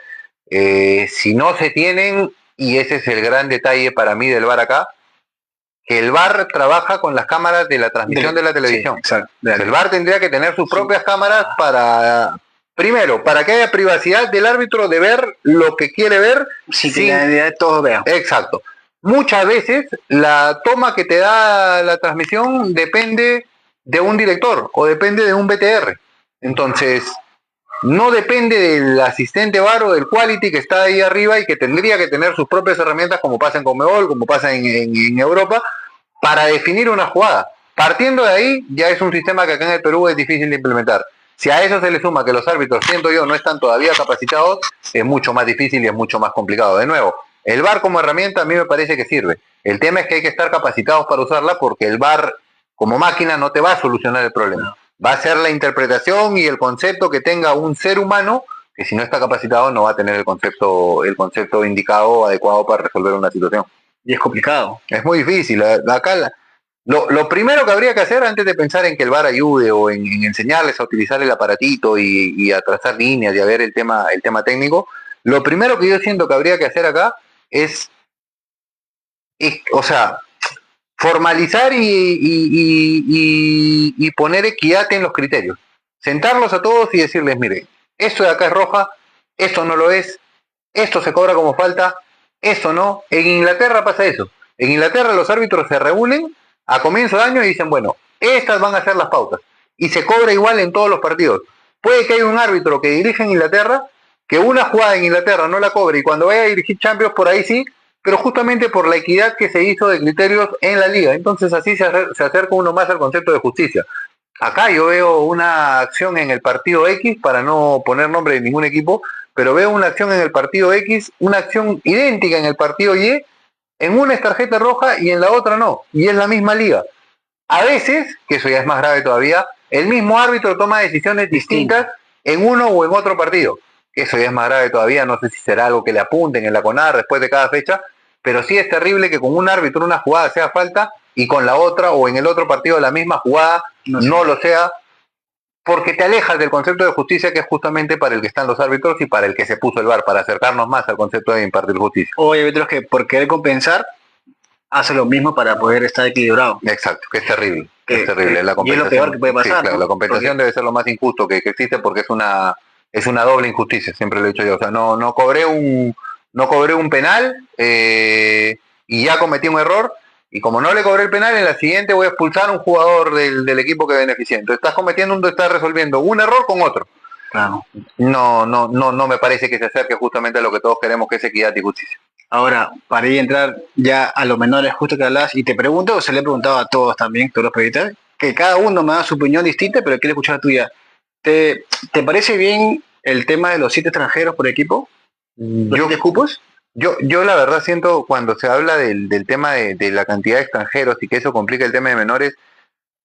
Si no se tienen, y ese es el gran detalle para mí del VAR acá, que el VAR trabaja con las cámaras de la transmisión de la televisión. Sí, exacto. El VAR tendría que tener sus propias cámaras para, primero, para que haya privacidad del árbitro de ver lo que quiere ver. Sin que todos vean. Exacto. Muchas veces la toma que te da la transmisión depende de un director o depende de un BTR. Entonces, no depende del asistente VAR o del quality que está ahí arriba y que tendría que tener sus propias herramientas, como pasa en Conmebol, como pasa en Europa, para definir una jugada. Partiendo de ahí, ya es un sistema que acá en el Perú es difícil de implementar. Si a eso se le suma que los árbitros, siento yo, no están todavía capacitados, es mucho más difícil y es mucho más complicado. De nuevo, el VAR como herramienta a mí me parece que sirve. El tema es que hay que estar capacitados para usarla, porque el VAR como máquina no te va a solucionar el problema. Va a ser la interpretación y el concepto que tenga un ser humano, que si no está capacitado no va a tener el concepto indicado o adecuado para resolver una situación. Y es complicado. Es muy difícil. Acá lo primero que habría que hacer antes de pensar en que el VAR ayude o en enseñarles a utilizar el aparatito y a trazar líneas y a ver el tema técnico, lo primero que yo siento que habría que hacer acá es o sea, formalizar y poner equidad en los criterios. Sentarlos a todos y decirles, mire, esto de acá es roja, esto no lo es, esto se cobra como falta, esto no. En Inglaterra pasa eso. En Inglaterra los árbitros se reúnen a comienzo de año y dicen, bueno, estas van a ser las pautas. Y se cobra igual en todos los partidos. Puede que haya un árbitro que dirige en Inglaterra, que una jugada en Inglaterra no la cobre y cuando vaya a dirigir Champions por ahí sí, pero justamente por la equidad que se hizo de criterios en la liga. Entonces así se acerca uno más al concepto de justicia. Acá yo veo una acción en el partido X, para no poner nombre de ningún equipo, pero veo una acción en el partido X, una acción idéntica en el partido Y, en una es tarjeta roja y en la otra no, y es la misma liga. A veces, que eso ya es más grave todavía, el mismo árbitro toma decisiones distintas en uno o en otro partido. Eso ya es más grave todavía, no sé si será algo que le apunten en la CONAR después de cada fecha, pero sí es terrible que con un árbitro una jugada sea falta y con la otra o en el otro partido la misma jugada no lo sea, porque te alejas del concepto de justicia, que es justamente para el que están los árbitros y para el que se puso el VAR, para acercarnos más al concepto de impartir justicia. O hay árbitros que por querer compensar hace lo mismo para poder estar equilibrado. Exacto, que es terrible. Es terrible. La compensación, y es lo peor que puede pasar. Sí, claro, ¿no? La compensación debe ser lo más injusto que existe, porque es una doble injusticia, siempre lo he dicho yo. O sea, no cobré un penal y ya cometí un error, y como no le cobré el penal, en la siguiente voy a expulsar a un jugador del equipo que beneficia. Entonces estás resolviendo un error con otro. Claro. No me parece que se acerque justamente a lo que todos queremos, que es equidad y justicia. Ahora, para ir a entrar ya a los menores, justo que hablas, y te pregunto, o se le he preguntado a todos también, todos los periodistas, que cada uno me da su opinión distinta, pero quiero escuchar la tuya. ¿Te parece bien el tema de los 7 extranjeros por equipo? ¿Los 7 cupos? Yo la verdad siento, cuando se habla del tema de la cantidad de extranjeros y que eso complica el tema de menores,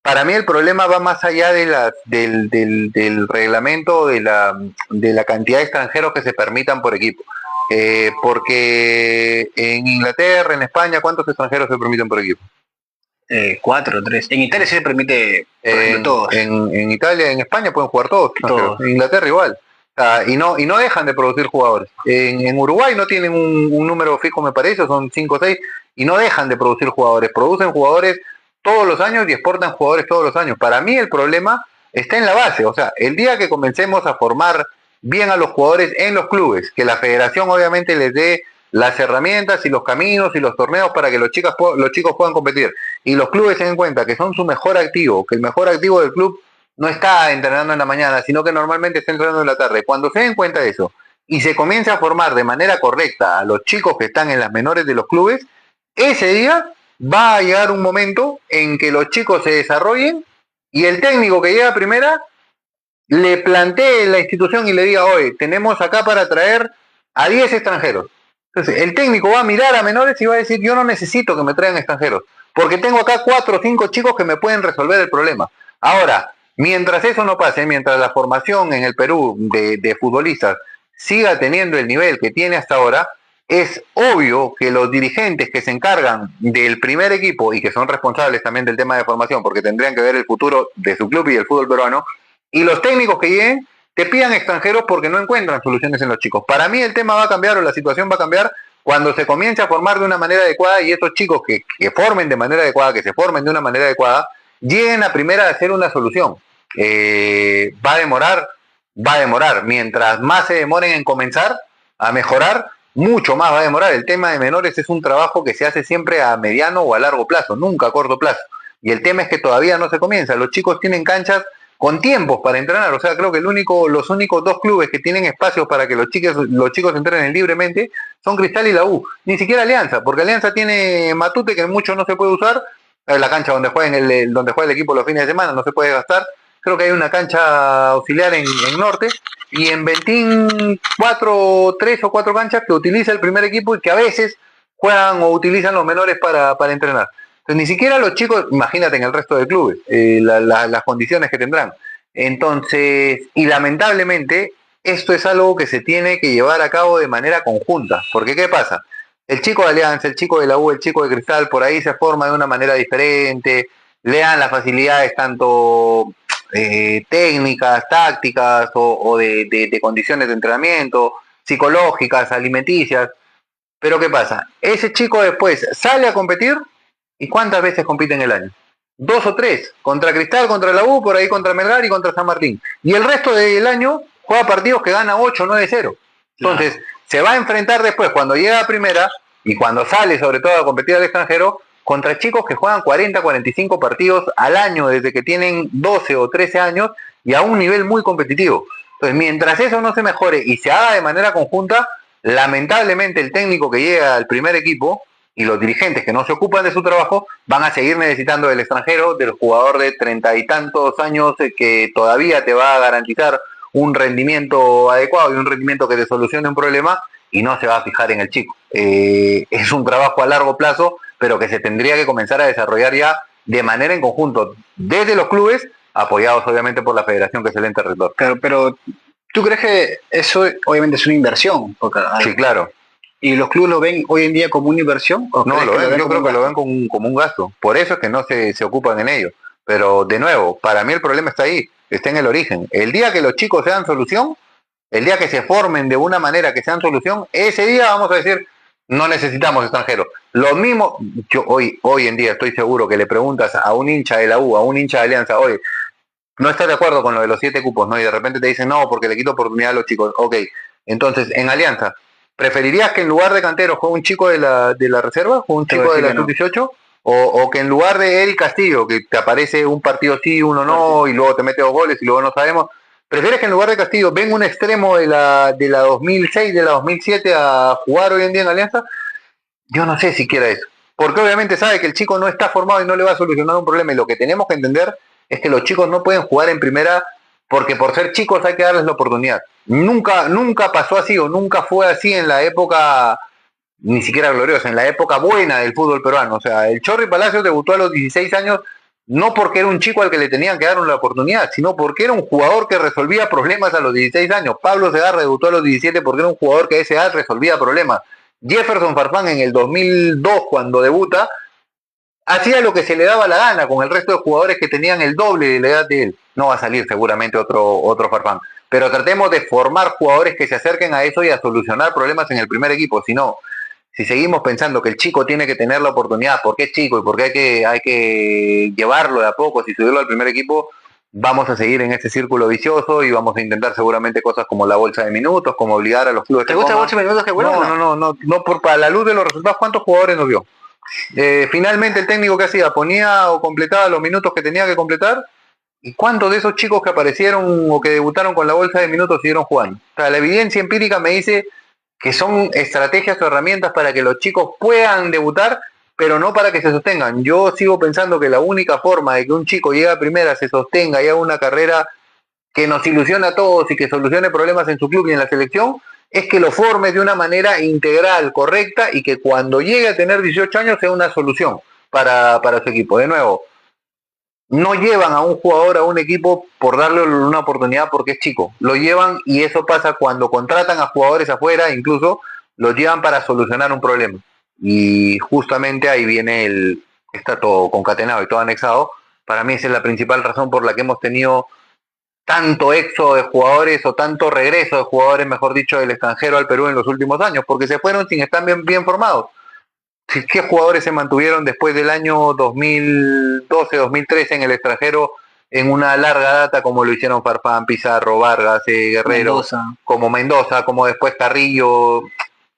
para mí el problema va más allá del reglamento de la cantidad de extranjeros que se permitan por equipo. Porque en Inglaterra, en España, ¿cuántos extranjeros se permiten por equipo? 4 o 3. En Italia se permite, por ejemplo, todos. En Italia, en España pueden jugar todos. En Inglaterra igual. Y no dejan de producir jugadores. En Uruguay no tienen un número fijo, me parece, son 5 o 6, y no dejan de producir jugadores. Producen jugadores todos los años y exportan jugadores todos los años. Para mí el problema está en la base. O sea, el día que comencemos a formar bien a los jugadores en los clubes, que la federación obviamente les dé las herramientas y los caminos y los torneos para que los chicos puedan competir, y los clubes se den cuenta que son su mejor activo, que el mejor activo del club no está entrenando en la mañana, sino que normalmente está entrenando en la tarde. Cuando se den cuenta de eso y se comience a formar de manera correcta a los chicos que están en las menores de los clubes, ese día va a llegar un momento en que los chicos se desarrollen y el técnico que llega a primera le plantee la institución y le diga, oye, tenemos acá para traer a 10 extranjeros. Entonces, el técnico va a mirar a menores y va a decir, yo no necesito que me traigan extranjeros, porque tengo acá 4 o 5 chicos que me pueden resolver el problema. Ahora, mientras eso no pase, mientras la formación en el Perú de futbolistas siga teniendo el nivel que tiene hasta ahora, es obvio que los dirigentes que se encargan del primer equipo y que son responsables también del tema de formación, porque tendrían que ver el futuro de su club y del fútbol peruano, Y los técnicos que lleguen te pidan extranjeros porque no encuentran soluciones en los chicos. Para mí el tema va a cambiar o la situación va a cambiar cuando se comience a formar de una manera adecuada y estos chicos que formen de manera adecuada, que se formen de una manera adecuada, lleguen a primera a hacer una solución. Va a demorar, va a demorar. Mientras más se demoren en comenzar a mejorar, mucho más va a demorar. El tema de menores es un trabajo que se hace siempre a mediano o a largo plazo, nunca a corto plazo. Y el tema es que todavía no se comienza. Los chicos tienen canchas con tiempos para entrenar. O sea, creo que los únicos dos clubes que tienen espacios para que los chicos entrenen libremente son Cristal y la U. Ni siquiera Alianza, porque Alianza tiene Matute, que mucho no se puede usar. La cancha donde donde juega el equipo los fines de semana no se puede gastar. Creo que hay una cancha auxiliar en Norte. Y en Ventín, tres o cuatro canchas que utiliza el primer equipo y que a veces juegan o utilizan los menores para entrenar. Entonces, ni siquiera los chicos, imagínate en el resto de clubes, las condiciones que tendrán. Entonces, y lamentablemente, esto es algo que se tiene que llevar a cabo de manera conjunta. Porque, ¿qué pasa? El chico de Alianza, el chico de la U, el chico de Cristal, por ahí se forma de una manera diferente, le dan las facilidades tanto técnicas, tácticas o de condiciones de entrenamiento, psicológicas, alimenticias. Pero ¿qué pasa? Ese chico después sale a competir y ¿cuántas veces compite en el año? 2 o 3, contra Cristal, contra la U, por ahí contra Melgar y contra San Martín. Y el resto del año juega partidos que gana 8, 9, 0. Entonces, se va a enfrentar después, cuando llega a primera y cuando sale sobre todo a competir al extranjero, contra chicos que juegan 40, 45 partidos al año desde que tienen 12 o 13 años y a un nivel muy competitivo. Entonces, mientras eso no se mejore y se haga de manera conjunta, lamentablemente el técnico que llega al primer equipo y los dirigentes que no se ocupan de su trabajo van a seguir necesitando del extranjero, del jugador de 30 y tantos años que todavía te va a garantizar un rendimiento adecuado y un rendimiento que te solucione un problema y no se va a fijar en el chico. Es un trabajo a largo plazo, pero que se tendría que comenzar a desarrollar ya de manera en conjunto desde los clubes, apoyados obviamente por la federación que es el ente rector. Claro, pero ¿tú crees que eso obviamente es una inversión? Porque, sí, claro. ¿Y los clubes lo ven hoy en día como una inversión? No, yo creo que lo ven como un gasto. Por eso es que no se ocupan en ello. Pero de nuevo, para mí el problema está ahí, está en el origen. El día que los chicos sean solución, el día que se formen de una manera que sean solución, ese día vamos a decir, no necesitamos extranjeros. Lo mismo, yo hoy en día estoy seguro que le preguntas a un hincha de la U, a un hincha de Alianza, oye, no estás de acuerdo con lo de los 7 cupos, ¿no? Y de repente te dicen, no, porque le quito oportunidad a los chicos. Ok, entonces, en Alianza, ¿preferirías que en lugar de Cantero juegue un chico de la reserva, juegue un chico de la sub-18? O que en lugar de Eric Castillo, que te aparece un partido sí, uno no, y luego te mete 2 goles y luego no sabemos, ¿prefieres que en lugar de Castillo venga un extremo de la 2006, de la 2007 a jugar hoy en día en Alianza? Yo no sé si quiera eso. Porque obviamente sabe que el chico no está formado y no le va a solucionar un problema. Y lo que tenemos que entender es que los chicos no pueden jugar en primera porque por ser chicos hay que darles la oportunidad. Nunca pasó así o nunca fue así en la época, ni siquiera gloriosa, en la época buena del fútbol peruano. O sea, el Chorri Palacios debutó a los 16 años no porque era un chico al que le tenían que dar una oportunidad, sino porque era un jugador que resolvía problemas a los 16 años. Pablo Segarra debutó a los 17 porque era un jugador que a esa edad resolvía problemas. Jefferson Farfán en el 2002, cuando debuta, hacía lo que se le daba la gana con el resto de jugadores que tenían el doble de la edad de él. No va a salir seguramente otro Farfán. Pero tratemos de formar jugadores que se acerquen a eso y a solucionar problemas en el primer equipo. Si no, si seguimos pensando que el chico tiene que tener la oportunidad porque es chico y porque hay que llevarlo de a poco, si subirlo al primer equipo, vamos a seguir en este círculo vicioso y vamos a intentar seguramente cosas como la bolsa de minutos, como obligar a los clubes. ¿Te gusta la bolsa de minutos que bueno? No, para la luz de los resultados, ¿cuántos jugadores nos dio? Finalmente el técnico que hacía, ponía o completaba los minutos que tenía que completar. ¿Y cuántos de esos chicos que aparecieron o que debutaron con la bolsa de minutos siguieron jugando? O sea, la evidencia empírica me dice que son estrategias o herramientas para que los chicos puedan debutar, pero no para que se sostengan. Yo sigo pensando que la única forma de que un chico llegue a primera, se sostenga y haga una carrera que nos ilusione a todos y que solucione problemas en su club y en la selección, es que lo forme de una manera integral, correcta, y que cuando llegue a tener 18 años sea una solución para su equipo. De nuevo, no llevan a un jugador a un equipo por darle una oportunidad porque es chico. Lo llevan, y eso pasa cuando contratan a jugadores afuera, incluso los llevan para solucionar un problema. Y justamente ahí viene está todo concatenado y todo anexado. Para mí esa es la principal razón por la que hemos tenido tanto éxodo de jugadores o tanto regreso de jugadores, mejor dicho, del extranjero al Perú en los últimos años, porque se fueron sin estar bien formados. ¿Qué jugadores se mantuvieron después del año 2012-2013 en el extranjero en una larga data, como lo hicieron Farfán, Pizarro, Vargas, Guerrero, Mendoza. como Mendoza, como después Carrillo,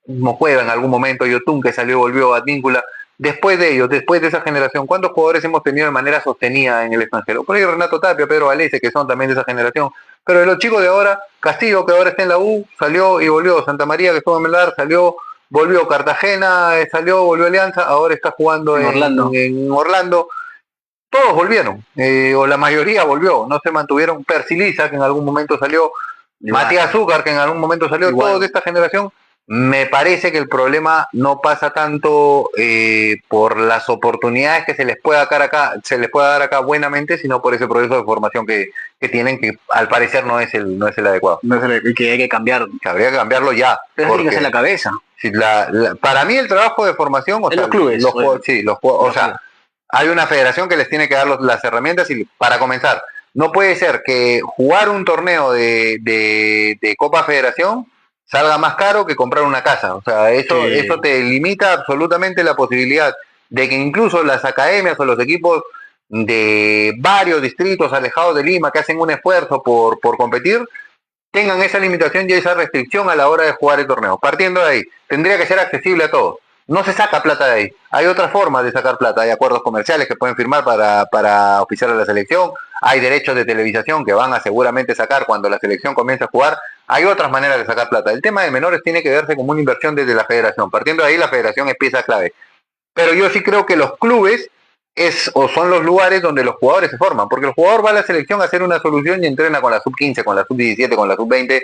Mojuega en algún momento, Yotun que salió y volvió, Advíncula? Después de ellos, después de esa generación, ¿cuántos jugadores hemos tenido de manera sostenida en el extranjero? Por ahí Renato Tapia, Pedro Valese, que son también de esa generación. Pero de los chicos de ahora, Castillo, que ahora está en la U, salió y volvió. Santa María, que estuvo en Melgar, salió, volvió. Cartagena, salió, volvió Alianza, ahora está jugando en Orlando. Todos volvieron, o la mayoría volvió, no se mantuvieron. Persiliza, que en algún momento salió, igual. Matías Zúcar, que en algún momento salió, igual. Todos de esta generación. Me parece que el problema no pasa tanto por las oportunidades que se les pueda dar acá buenamente, sino por ese proceso de formación que tienen, que al parecer no es el adecuado. Y que hay que cambiarlo. Que habría que cambiarlo ya. Pero tiene que ser la cabeza. Si para mí el trabajo de formación, en los clubes. O sea, hay una federación que les tiene que dar las herramientas y para comenzar, no puede ser que jugar un torneo de Copa Federación salga más caro que comprar una casa. O sea, eso te limita absolutamente la posibilidad de que incluso las academias o los equipos de varios distritos alejados de Lima que hacen un esfuerzo por competir, tengan esa limitación y esa restricción a la hora de jugar el torneo. Partiendo de ahí, tendría que ser accesible a todos. No se saca plata de ahí. Hay otras formas de sacar plata. Hay acuerdos comerciales que pueden firmar para oficiar a la selección. Hay derechos de televisación que van a seguramente sacar cuando la selección comience a jugar. Hay otras maneras de sacar plata. El tema de menores tiene que verse como una inversión desde la federación. Partiendo de ahí, la federación es pieza clave. Pero yo sí creo que los clubes son los lugares donde los jugadores se forman. Porque el jugador va a la selección a hacer una solución y entrena con la sub-15, con la sub-17, con la sub-20,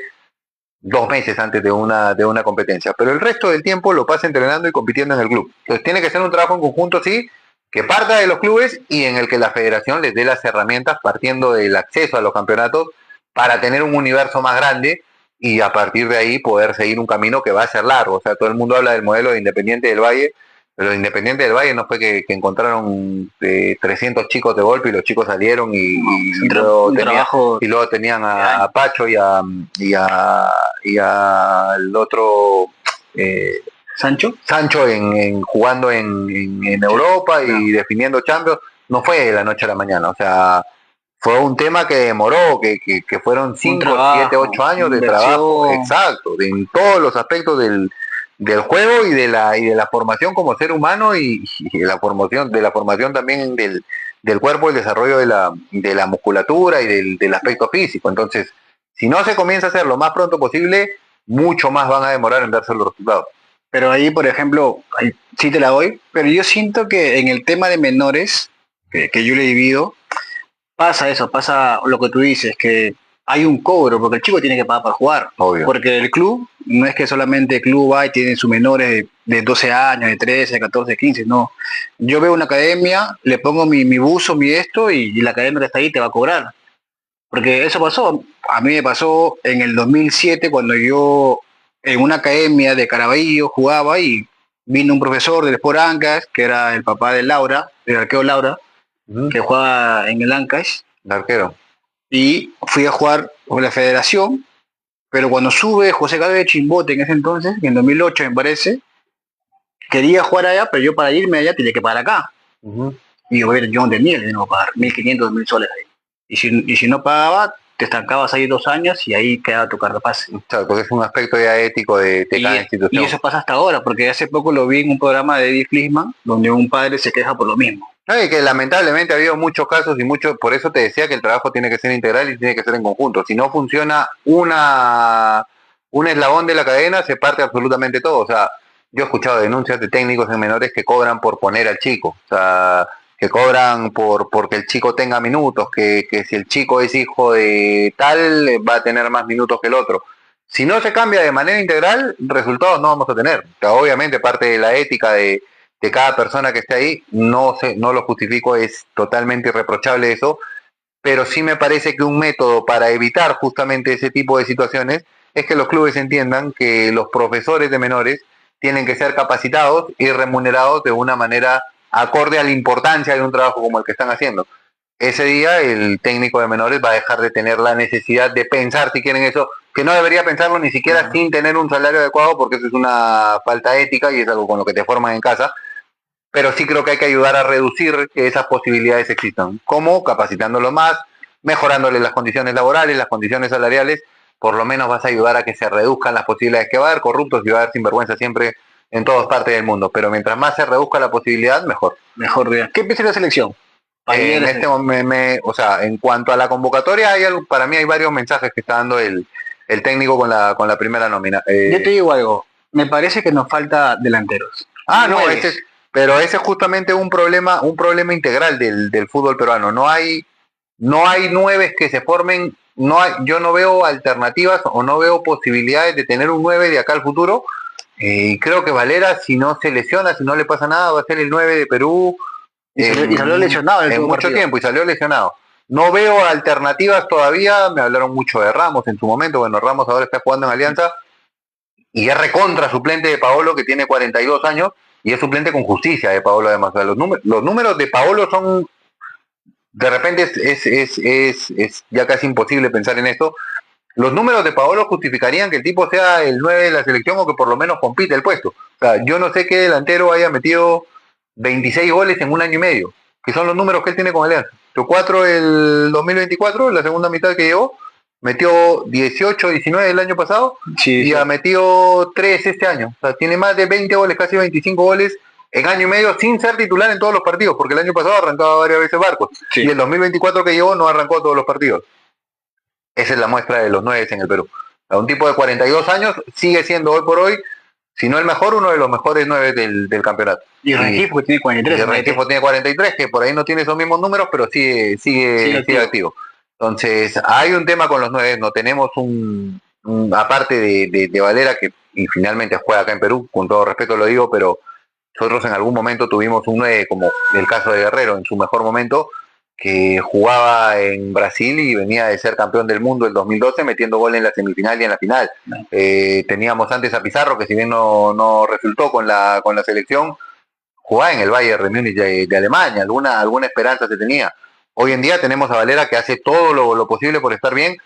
2 meses antes de una competencia, pero el resto del tiempo lo pasa entrenando y compitiendo en el club. Entonces tiene que ser un trabajo en conjunto, sí, que parta de los clubes y en el que la federación les dé las herramientas partiendo del acceso a los campeonatos para tener un universo más grande y a partir de ahí poder seguir un camino que va a ser largo. O sea, todo el mundo habla del modelo de Independiente del Valle, pero Independiente del Valle no fue que encontraron 300 chicos de golpe y los chicos salieron y luego tenían a Pacho y al otro Sancho jugando en Europa y definiendo Champions. No fue de la noche a la mañana, o sea, fue un tema que demoró, que fueron 5, 7, 8 años de trabajo, exacto, en todos los aspectos del juego y de la formación como ser humano y de la formación también del cuerpo, el desarrollo de la musculatura y del aspecto físico. Entonces, si no se comienza a hacer lo más pronto posible, mucho más van a demorar en darse los resultados. Pero ahí, por ejemplo, sí te la doy, pero yo siento que en el tema de menores, que yo le he vivido, pasa lo que tú dices, que hay un cobro, porque el chico tiene que pagar para jugar. Obvio. Porque el club, no es que solamente el club va y tiene sus menores de 12 años, de 13, 14, 15, no. Yo veo una academia, le pongo mi buzo, mi esto, y la academia que está ahí te va a cobrar. Porque eso pasó, a mí me pasó en el 2007, cuando yo en una academia de Caraballo jugaba y vino un profesor del Sport Ancash, que era el papá de Laura, del arquero Laura, que jugaba en el Ancash. El arquero. Y fui a jugar con la federación, pero cuando sube José Galvez de Chimbote en ese entonces, en 2008 me parece, quería jugar allá, pero yo para irme allá tenía que pagar acá. Y yo no tenía el dinero para pagar 1.500, 2.000 soles ahí. Y si no pagaba, te estancabas ahí 2 años y ahí quedaba tu carta pase. Claro, porque es un aspecto ya ético de cada institución. Y eso pasa hasta ahora, porque hace poco lo vi en un programa de Eddie Flisman, donde un padre se queja por lo mismo. Y que lamentablemente ha habido muchos casos por eso te decía que el trabajo tiene que ser integral y tiene que ser en conjunto. Si no funciona un eslabón de la cadena, se parte absolutamente todo. O sea, yo he escuchado denuncias de técnicos en menores que cobran por poner al chico. O sea, que cobran porque el chico tenga minutos, que si el chico es hijo de tal, va a tener más minutos que el otro. Si no se cambia de manera integral, resultados no vamos a tener. O sea, obviamente parte de la ética de cada persona que esté ahí, no lo justifico, es totalmente irreprochable eso, pero sí me parece que un método para evitar justamente ese tipo de situaciones es que los clubes entiendan que los profesores de menores tienen que ser capacitados y remunerados de una manera acorde a la importancia de un trabajo como el que están haciendo. ese día el técnico de menores va a dejar de tener la necesidad de pensar si quieren eso, que no debería pensarlo ni siquiera sin tener un salario adecuado, porque eso es una falta ética y es algo con lo que te forman en casa, pero sí creo que hay que ayudar a reducir que esas posibilidades existan. ¿Cómo? Capacitándolo más, mejorándole las condiciones laborales, las condiciones salariales, por lo menos vas a ayudar a que se reduzcan las posibilidades, que va a haber corruptos y va a haber sinvergüenza siempre en todas partes del mundo, pero mientras más se reduzca la posibilidad, mejor. Mejor día. ¿Qué piensa la selección? En este momento, o sea, en cuanto a la convocatoria, hay algo, para mí hay varios mensajes que está dando el técnico con la primera nómina. Yo te digo algo, me parece que nos falta delanteros. No, pero ese es justamente un problema integral del fútbol peruano. No hay nueves que se formen, yo no veo alternativas o no veo posibilidades de tener un 9 de acá al futuro. Y creo que Valera, si no se lesiona, si no le pasa nada, va a ser el 9 de Perú. Y salió lesionado en mucho tiempo y salió lesionado. No veo alternativas todavía, me hablaron mucho de Ramos en su momento, bueno, Ramos ahora está jugando en Alianza y es recontra suplente de Paolo que tiene 42 años y es suplente con justicia de Paolo además. O sea, los números de Paolo son, de repente es ya casi imposible pensar en esto. Los números de Paolo justificarían que el tipo sea el 9 de la selección o que por lo menos compite el puesto. O sea, yo no sé qué delantero haya metido 26 goles en un año y medio, que son los números que él tiene con Alianza. 4 el 2024, la segunda mitad que llevó, metió 18, 19 el año pasado y ha metido 3 este año. O sea, tiene más de 20 goles, casi 25 goles en año y medio sin ser titular en todos los partidos, porque el año pasado arrancaba varias veces Barcos. Sí. Y el 2024 que llevó no arrancó todos los partidos. Esa es la muestra de los 9 en el Perú. O sea, un tipo de 42 años sigue siendo hoy por hoy, si no el mejor, uno de los mejores 9 del campeonato. Y Rengifo tiene 43. Y Rengifo tiene 43, que por ahí no tiene esos mismos números, pero sigue activo. Entonces, hay un tema con los 9, no tenemos aparte de Valera, que y finalmente juega acá en Perú, con todo respeto lo digo, pero nosotros en algún momento tuvimos un 9, como el caso de Guerrero, en su mejor momento, que jugaba en Brasil y venía de ser campeón del mundo el 2012 metiendo gol en la semifinal y en la final. Teníamos antes a Pizarro, que si bien no resultó con la selección, jugaba en el Bayern de Múnich de Alemania, alguna esperanza se tenía. Hoy en día tenemos a Valera que hace todo lo posible por estar bien,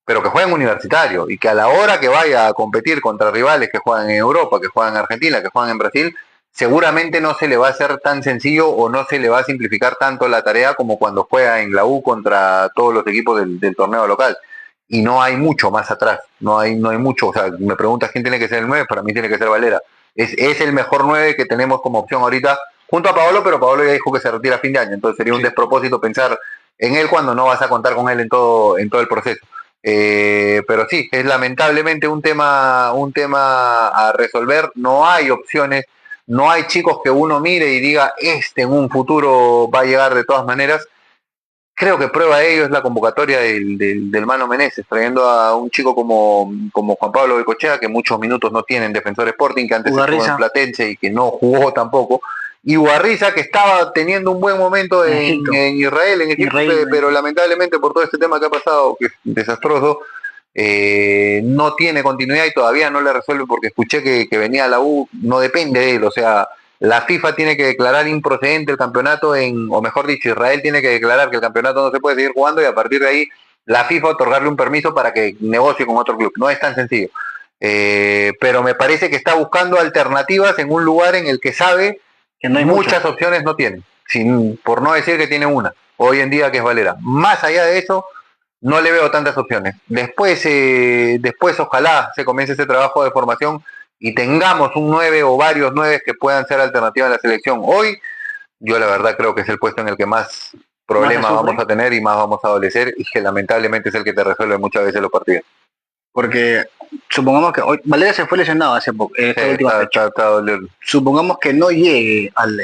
pero que juega en universitario y que a la hora que vaya a competir contra rivales que juegan en Europa, que juegan en Argentina, que juegan en Brasil, seguramente no se le va a hacer tan sencillo o no se le va a simplificar tanto la tarea como cuando juega en la U contra todos los equipos del torneo local. Y no hay mucho más atrás, no hay mucho. O sea, me preguntas quién tiene que ser el 9, para mí tiene que ser Valera. Es el mejor 9 que tenemos como opción ahorita, junto a Paolo, pero Paolo ya dijo que se retira a fin de año, entonces sería un despropósito pensar en él cuando no vas a contar con él en todo el proceso. Pero sí, es lamentablemente un tema a resolver. No hay opciones, no hay chicos que uno mire y diga, en un futuro va a llegar de todas maneras. Creo que prueba de ello es la convocatoria del Mano Meneses, trayendo a un chico como Juan Pablo Bengoechea, que muchos minutos no tiene en Defensor Sporting, que antes estuvo en Platense y que no jugó tampoco. Y Ugarriza, que estaba teniendo un buen momento en Israel, en Egipto, pero lamentablemente por todo este tema que ha pasado, que es desastroso, no tiene continuidad y todavía no le resuelve, porque escuché que venía a la U, no depende de él. O sea, la FIFA tiene que declarar improcedente el campeonato o mejor dicho, Israel tiene que declarar que el campeonato no se puede seguir jugando y a partir de ahí la FIFA otorgarle un permiso para que negocie con otro club. No es tan sencillo. Pero me parece que está buscando alternativas en un lugar en el que sabe que no hay muchas opciones, no tiene, por no decir que tiene una, hoy en día, que es Valera. Más allá de eso, no le veo tantas opciones. Después ojalá se comience ese trabajo de formación y tengamos un 9 o varios 9 que puedan ser alternativa a la selección. Hoy, yo la verdad creo que es el puesto en el que más problemas vamos a tener y más vamos a adolecer, y que lamentablemente es el que te resuelve muchas veces los partidos. Porque supongamos que hoy Valera se fue lesionado hace poco, supongamos que no llegue al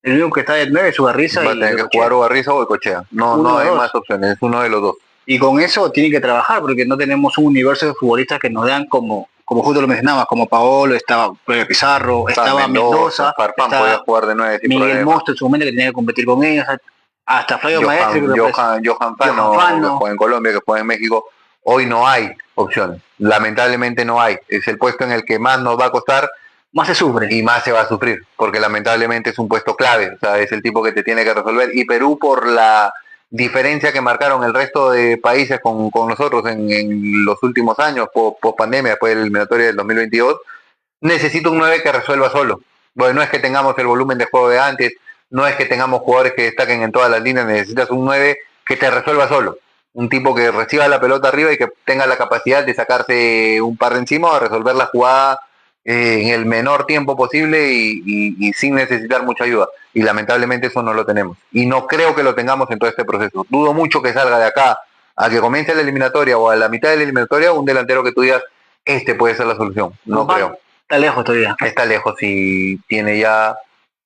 el único que está de 9 es Ugarriza. Va a tener que jugar Ugarriza o Bengoechea. No hay más opciones, es uno de los dos. Y con eso tiene que trabajar, porque no tenemos un universo de futbolistas que nos dan como justo lo mencionabas, como Paolo, estaba Pizarro, estaba Mendoza, Farfán podía jugar de 9 sin Miguel problema. Mosto en su momento, que tenía que competir con ellos, hasta Flavio Maestre, Johan Fano, que juega en Colombia, que juega en México. Hoy no hay opciones, lamentablemente no hay. Es el puesto en el que más nos va a costar, más se sufre y más se va a sufrir, porque lamentablemente es un puesto clave. O sea, es el tipo que te tiene que resolver, y Perú, por la diferencia que marcaron el resto de países con nosotros en los últimos años, post pandemia, después del eliminatorio del 2022, necesito un 9 que resuelva solo. Bueno, no es que tengamos el volumen de juego de antes, no es que tengamos jugadores que destaquen en todas las líneas, necesitas un 9 que te resuelva solo. Un tipo que reciba la pelota arriba y que tenga la capacidad de sacarse un par de encima o resolver la jugada en el menor tiempo posible y sin necesitar mucha ayuda. Y lamentablemente eso no lo tenemos. Y no creo que lo tengamos en todo este proceso. Dudo mucho que salga de acá a que comience la eliminatoria o a la mitad de la eliminatoria un delantero que tú digas, este puede ser la solución. No creo. Está lejos todavía. Está lejos y tiene ya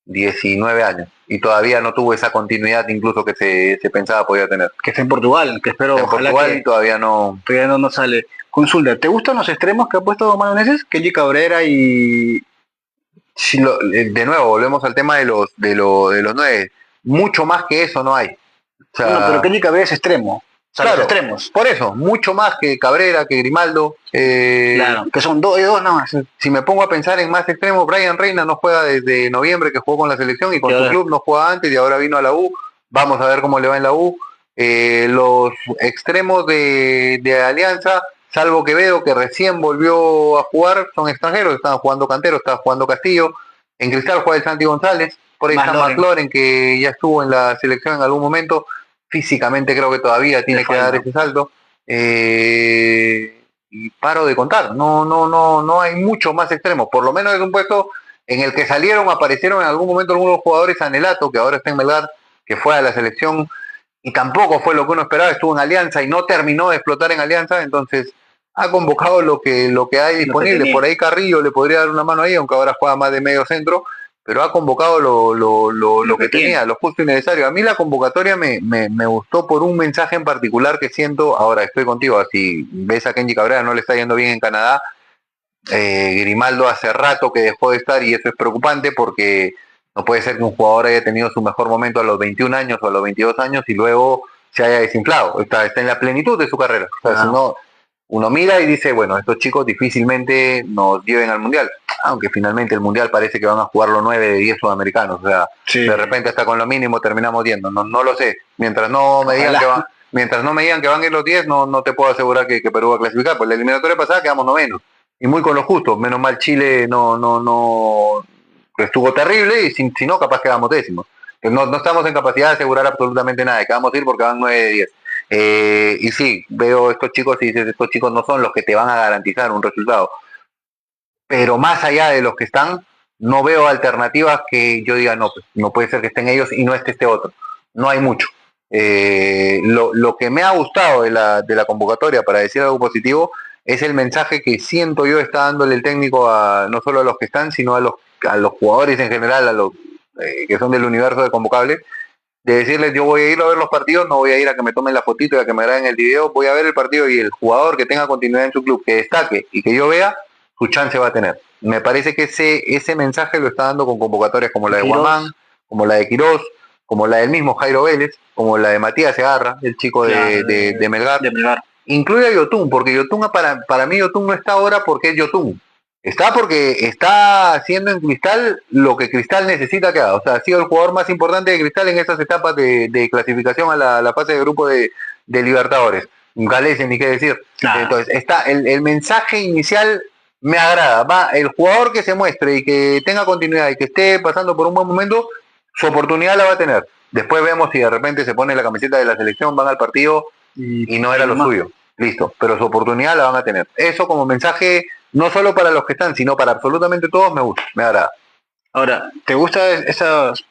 19 años. Y todavía no tuvo esa continuidad incluso que se pensaba podía tener. Que está en Portugal, que espero en ojalá Portugal que y todavía no sale. Consulta, ¿te gustan los extremos que ha puesto Manu Meneses? Kenji Cabrera y... Sí, de nuevo, volvemos al tema de los 9. Mucho más que eso no hay. O sea, Bueno, pero Kenji Cabrera es extremo. O sea, claro, los extremos. por eso, mucho más que Cabrera, que Grimaldo. Claro, que son dos nada más. Si me pongo a pensar en más extremos, Brian Reina no juega desde noviembre, que jugó con la selección y con su club no juega antes y ahora vino a la U. Vamos a ver cómo le va en la U. Los extremos de Alianza, salvo Quevedo, que recién volvió a jugar, son extranjeros, estaban jugando Cantero, estaba jugando Castillo. En Cristal juega el Santi González, por ahí está McLaurin, que ya estuvo en la selección en algún momento. Físicamente creo que todavía tiene que dar ese salto. Y paro de contar, no hay mucho más extremos, por lo menos es un puesto en el que aparecieron en algún momento algunos jugadores. Anelato, que ahora está en Melgar, que fue a la selección y tampoco fue lo que uno esperaba, estuvo en Alianza y no terminó de explotar en Alianza, entonces ha convocado lo que hay disponible. Por ahí Carrillo le podría dar una mano ahí, aunque ahora juega más de medio centro, pero ha convocado lo que tenía, lo justo y necesario. A mí la convocatoria me gustó por un mensaje en particular que siento, ahora estoy contigo, si ves a Kenji Cabrera no le está yendo bien en Canadá, Grimaldo hace rato que dejó de estar y eso es preocupante porque no puede ser que un jugador haya tenido su mejor momento a los 21 años o a los 22 años y luego se haya desinflado, está en la plenitud de su carrera. O sea, si no, uno mira y dice, bueno, estos chicos difícilmente nos lleven al Mundial, aunque finalmente el Mundial parece que van a jugar los 9 de 10 sudamericanos, o sea, de repente hasta con lo mínimo terminamos yendo, no lo sé, mientras no me digan que van a ir los 10, no te puedo asegurar que Perú va a clasificar, pues la eliminatoria pasada quedamos novenos, y muy con lo justo, menos mal Chile no estuvo terrible, y si no, capaz quedamos décimos. No estamos en capacidad de asegurar absolutamente nada, que vamos a ir porque van 9 de 10. Y sí, veo estos chicos y dices, estos chicos no son los que te van a garantizar un resultado. Pero más allá de los que están, no veo alternativas que yo diga, no, pues, no puede ser que estén ellos y no esté este otro. No hay mucho. Lo que me ha gustado de la convocatoria, para decir algo positivo, es el mensaje que siento yo está dándole el técnico no solo a los que están, sino a los jugadores en general, a los que son del universo de convocables, de decirles, yo voy a ir a ver los partidos, no voy a ir a que me tomen la fotito y a que me graben el video, voy a ver el partido y el jugador que tenga continuidad en su club, que destaque y que yo vea, su chance va a tener. Me parece que ese mensaje lo está dando con convocatorias como la de Guamán, como la de Quirós, como la del mismo Jairo Vélez, como la de Matías Segarra, el chico de Melgar. Incluye a Yotun, porque Yotun, para mí Yotun no está ahora porque es Yotun. Está porque está haciendo en Cristal lo que Cristal necesita que haga. O sea, ha sido el jugador más importante de Cristal en esas etapas de clasificación a la fase de grupo de Libertadores. Galese, ni qué decir. Entonces, está el mensaje inicial me agrada. Va, el jugador que se muestre y que tenga continuidad y que esté pasando por un buen momento, su oportunidad la va a tener. Después vemos si de repente se pone la camiseta de la selección, van al partido y no era lo suyo. Listo, pero su oportunidad la van a tener. Eso como mensaje, no solo para los que están, sino para absolutamente todos, me gusta, me agrada. Ahora, ¿te gusta esos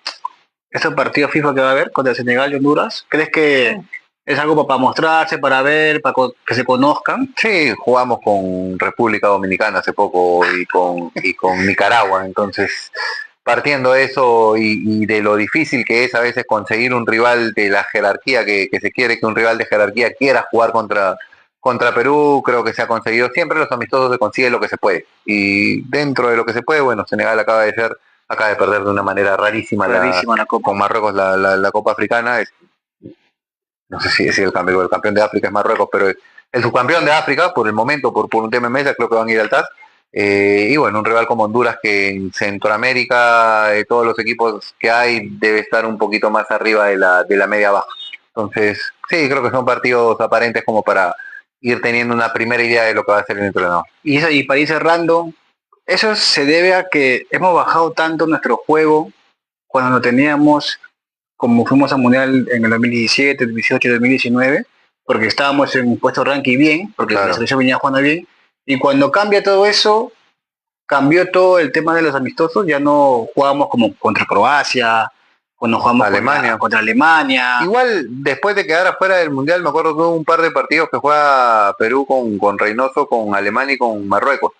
partidos FIFA que va a haber contra Senegal y Honduras? ¿Crees que es algo para mostrarse, para ver, para que se conozcan? Sí, jugamos con República Dominicana hace poco y con Nicaragua, entonces partiendo de eso y de lo difícil que es a veces conseguir un rival de la jerarquía que se quiere, que un rival de jerarquía quiera jugar contra Perú, creo que se ha conseguido. Siempre los amistosos se consigue lo que se puede. Y dentro de lo que se puede, bueno, Senegal acaba de perder de una manera rarísima la Copa. Con Marruecos la Copa Africana. No sé si decir el campeón de África es Marruecos, pero el subcampeón de África, por el momento, por un tema de mesa, creo que van a ir al TAS. Y bueno, un rival como Honduras, que en Centroamérica, de todos los equipos que hay, debe estar un poquito más arriba de la media baja. Entonces, sí, creo que son partidos aparentes como para ir teniendo una primera idea de lo que va a hacer el entrenador. Y para ir cerrando, eso se debe a que hemos bajado tanto nuestro juego cuando lo teníamos, como fuimos al Mundial en el 2017, 2018, 2019, porque estábamos en un puesto ranking bien, porque la selección venía jugando bien, y cuando cambia todo eso, cambió todo el tema de los amistosos, ya no jugábamos como contra Croacia, cuando jugamos contra Alemania. Igual, después de quedar afuera del Mundial, me acuerdo que hubo un par de partidos que juega Perú con Reynoso, con Alemania y con Marruecos.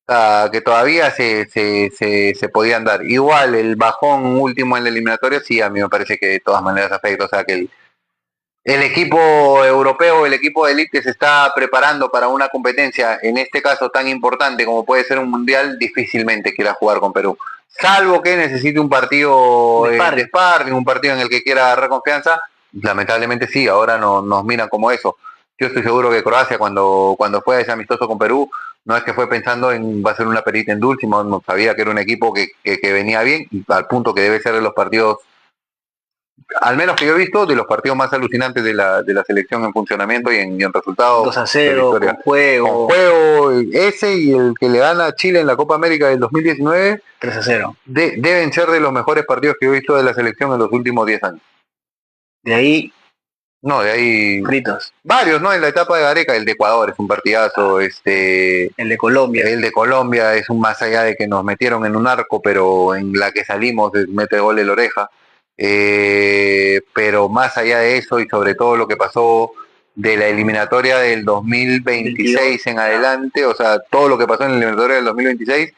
Que todavía se podían dar. Igual, el bajón último en la eliminatoria, sí, a mí me parece que de todas maneras afecta. O sea, que el equipo europeo, el equipo de élite que se está preparando para una competencia, en este caso tan importante como puede ser un mundial, difícilmente quiera jugar con Perú. Salvo que necesite un partido de sparring, un partido en el que quiera agarrar confianza, lamentablemente sí, ahora nos miran como eso. Yo estoy seguro que Croacia cuando fue a ese amistoso con Perú, no es que fue pensando en va a ser una perita en dulce, no sabía que era un equipo que venía bien, y al punto que debe ser de los partidos, al menos que yo he visto, de los partidos más alucinantes de la selección en funcionamiento y en resultados. 2-0, con juego. Ese y el que le gana a Chile en la Copa América del 2019, 3-0. Deben ser de los mejores partidos que he visto de la selección en los últimos 10 años. De ahí... No, de ahí... Fritos. Varios, ¿no? En la etapa de Gareca, el de Ecuador es un partidazo, El de Colombia. El de Colombia es un más allá de que nos metieron en un arco, pero en la que salimos mete gol el Oreja. Pero más allá de eso y sobre todo lo que pasó de la eliminatoria del 2026 en adelante, o sea, todo lo que pasó en la eliminatoria del 2026,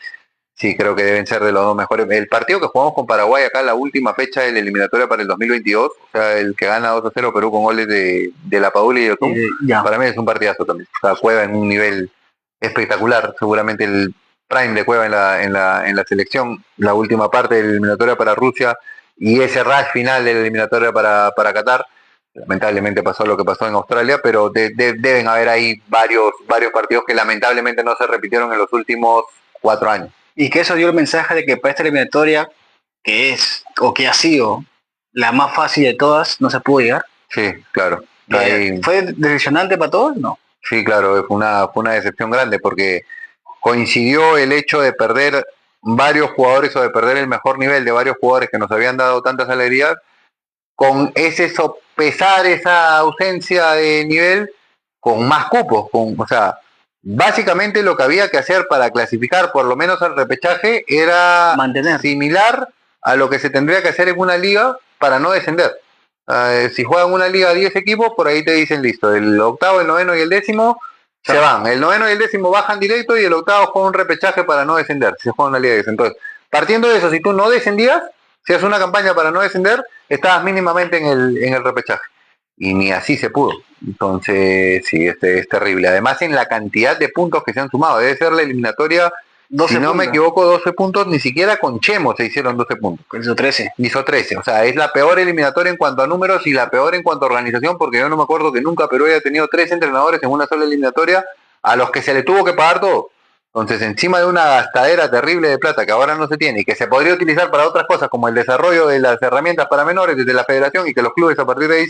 sí, creo que deben ser de los dos mejores. El partido que jugamos con Paraguay acá, la última fecha de la eliminatoria para el 2022, o sea, el que gana 2-0 Perú con goles de La Padula y de Yotun, para mí es un partidazo también. O sea, Cueva en un nivel espectacular, seguramente el prime de Cueva en la selección, la última parte de la eliminatoria para Rusia y ese rush final de la eliminatoria para Qatar. Lamentablemente pasó lo que pasó en Australia, pero deben haber ahí varios partidos que lamentablemente no se repitieron en los últimos 4 años. Y que eso dio el mensaje de que para esta eliminatoria, que es, o que ha sido la más fácil de todas, no se pudo llegar. Sí, claro. ¿Fue decepcionante para todos? No. Sí, claro, fue una decepción grande porque coincidió el hecho de perder varios jugadores o de perder el mejor nivel de varios jugadores que nos habían dado tantas alegrías, con ese sopesar esa ausencia de nivel con más cupos, o sea, básicamente lo que había que hacer para clasificar por lo menos al repechaje era mantener similar a lo que se tendría que hacer en una liga para no descender. Si juegan una liga 10 equipos, por ahí te dicen listo, el octavo, el noveno y el décimo se van. El noveno y el décimo bajan directo y el octavo juega un repechaje para no descender. Se juega una liga 10. Entonces, partiendo de eso, si tú no descendías, si haces una campaña para no descender, estabas mínimamente en el repechaje. Y ni así se pudo. Entonces, sí, es terrible. Además, en la cantidad de puntos que se han sumado, debe ser la eliminatoria, si no me equivoco, 12 puntos, ni siquiera con Chemo se hicieron 12 puntos. Hizo 13. Hizo 13, o sea, es la peor eliminatoria en cuanto a números y la peor en cuanto a organización, porque yo no me acuerdo que nunca Perú haya tenido 3 entrenadores en una sola eliminatoria a los que se le tuvo que pagar todo. Entonces, encima de una gastadera terrible de plata que ahora no se tiene y que se podría utilizar para otras cosas como el desarrollo de las herramientas para menores desde la federación y que los clubes a partir de ahí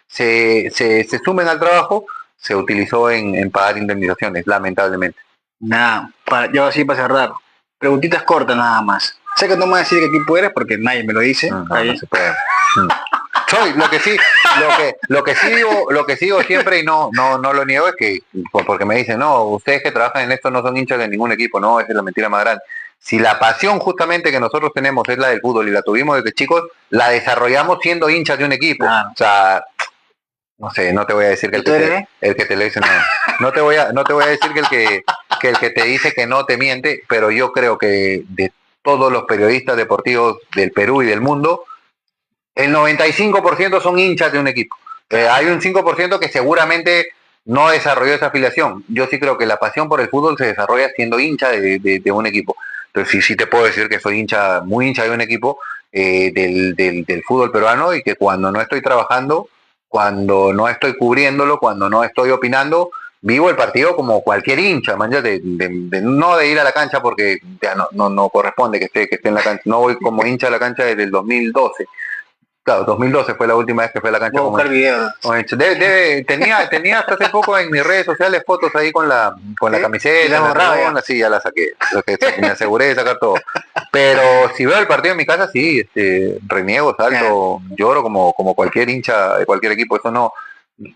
se sumen al trabajo, se utilizó en pagar indemnizaciones, lamentablemente. Nada, yo así para cerrar. Preguntitas cortas nada más. Sé que no me voy a decir qué equipo eres porque nadie me lo dice. No se puede. Soy, lo que sí digo siempre y no lo niego es que, porque me dicen, no, ustedes que trabajan en esto no son hinchas de ningún equipo, no, esa es la mentira más grande. Si la pasión justamente que nosotros tenemos es la del fútbol y la tuvimos desde chicos, la desarrollamos siendo hinchas de un equipo. O sea, no sé, no te voy a decir que el que te lo dice no te voy a decir que el que te dice que no te miente, pero yo creo que de todos los periodistas deportivos del Perú y del mundo, el 95% son hinchas de un equipo. Hay un 5% que seguramente no desarrolló esa afiliación. Yo sí creo que la pasión por el fútbol se desarrolla siendo hincha de un equipo. Entonces sí te puedo decir que soy muy hincha de un equipo del fútbol peruano y que cuando no estoy trabajando, cuando no estoy cubriéndolo, cuando no estoy opinando, vivo el partido como cualquier hincha, man, no de ir a la cancha porque ya no corresponde que esté en la cancha. No voy como hincha a la cancha desde el 2012. Claro, 2012 fue la última vez que fue a la cancha. Voy a buscar videos. Tenía hasta hace poco en mis redes sociales fotos ahí con la camiseta, ¿La borraba así ya la saqué. Me aseguré de sacar todo. Pero si veo el partido en mi casa, sí, reniego, salto, lloro como cualquier hincha de cualquier equipo. Eso no.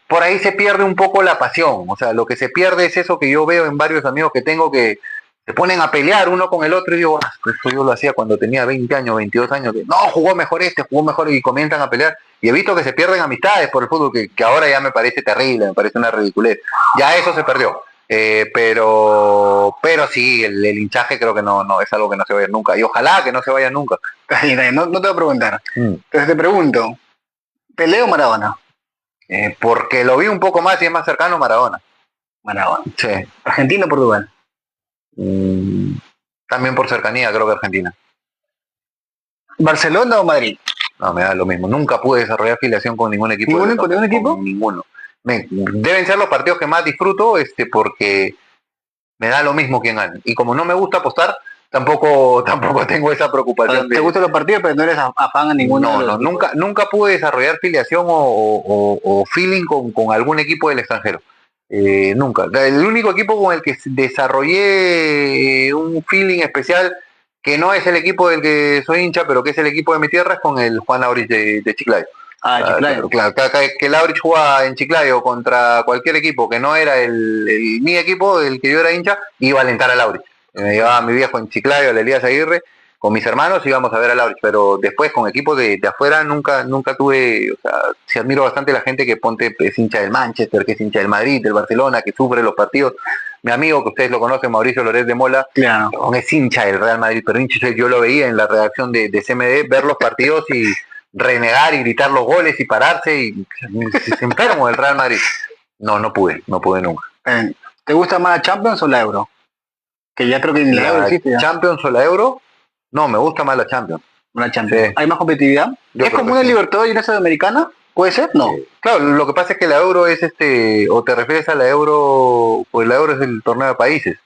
Por ahí se pierde un poco la pasión. O sea, lo que se pierde es eso que yo veo en varios amigos que tengo que se ponen a pelear uno con el otro y digo, eso yo lo hacía cuando tenía 20 años, 22 años, que no, jugó mejor jugó mejor y comienzan a pelear. Y he visto que se pierden amistades por el fútbol, que ahora ya me parece terrible, me parece una ridiculez. Ya eso se perdió. Pero sí, el hinchaje creo que no es algo que no se vaya nunca. Y ojalá que no se vaya nunca. No te voy a preguntar. Entonces te pregunto, ¿Pelé o Maradona? Porque lo vi un poco más y es más cercano Maradona. Maradona. Sí. ¿Argentina o Portugal? También por cercanía creo que Argentina. ¿Barcelona o Madrid? No, me da lo mismo. Nunca pude desarrollar afiliación con ningún equipo. ¿Con ningún equipo? Con ninguno. Deben ser los partidos que más disfruto, porque me da lo mismo quién gane. Y como no me gusta apostar, tampoco tengo esa preocupación. ¿Te gustan los partidos pero no eres afán a ninguno? No, nunca pude desarrollar filiación o feeling con algún equipo del extranjero. Nunca. El único equipo con el que desarrollé un feeling especial, que no es el equipo del que soy hincha, pero que es el equipo de mi tierra, es con el Juan Aurich de Chiclayo. Chiclayo. Claro, que el Aurich jugaba en Chiclayo contra cualquier equipo que no era mi equipo, del que yo era hincha, iba a alentar al Aurich. Me llevaba a mi viejo en Chiclayo, al Elías Aguirre, con mis hermanos íbamos a ver al Aurich, pero después con equipos de afuera nunca tuve. O sea, sí admiro bastante a la gente que es hincha del Manchester, que es hincha del Madrid, del Barcelona, que sufre los partidos. Mi amigo, que ustedes lo conocen, Mauricio Lorés de Mola, claro, es hincha del Real Madrid, pero yo lo veía en la redacción de CMD, ver los partidos y renegar y gritar los goles y pararse, y se enfermo del Real Madrid. No pude nunca. ¿Te gusta más la Champions o la Euro? Que ya creo que la Euro existe ya. ¿Champions o la Euro? No, me gusta más la Champions. Una Champions. Sí. ¿Hay más competitividad? ¿Es como una Libertadores y una Sudamericana? ¿Puede ser? No. Claro, lo que pasa es que la Euro es o te refieres a la Euro, pues la Euro es el torneo de países.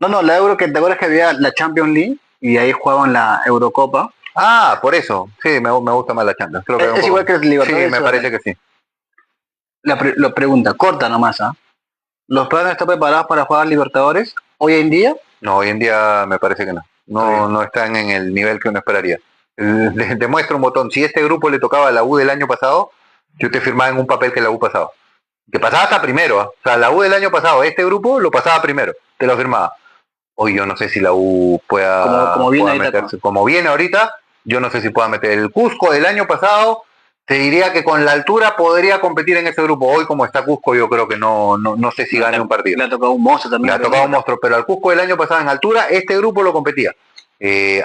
No, la Euro, que te acuerdas que había la Champions League y ahí jugaban la Eurocopa. Ah, por eso. Sí, me gusta más la Champions. Creo que es igual que el Libertadores. Sí, me parece que sí. La pregunta, corta nomás, ¿ah? ¿Los planes están preparados para jugar Libertadores hoy en día? No, hoy en día me parece que no. No están en el nivel que uno esperaría. Les demuestro un botón. Si este grupo le tocaba a la U del año pasado, yo te firmaba en un papel que la U pasaba. Que pasaba hasta primero. O sea, la U del año pasado, este grupo lo pasaba primero. Te lo firmaba. Hoy yo no sé si la U pueda meterse. Como viene ahorita, yo no sé si pueda meter. El Cusco del año pasado, te diría que con la altura podría competir en ese grupo. Hoy como está Cusco, yo creo que no sé si gane un partido. Le ha tocado un monstruo también. Le ha tocado un monstruo, pero al Cusco del año pasado en altura, este grupo lo competía.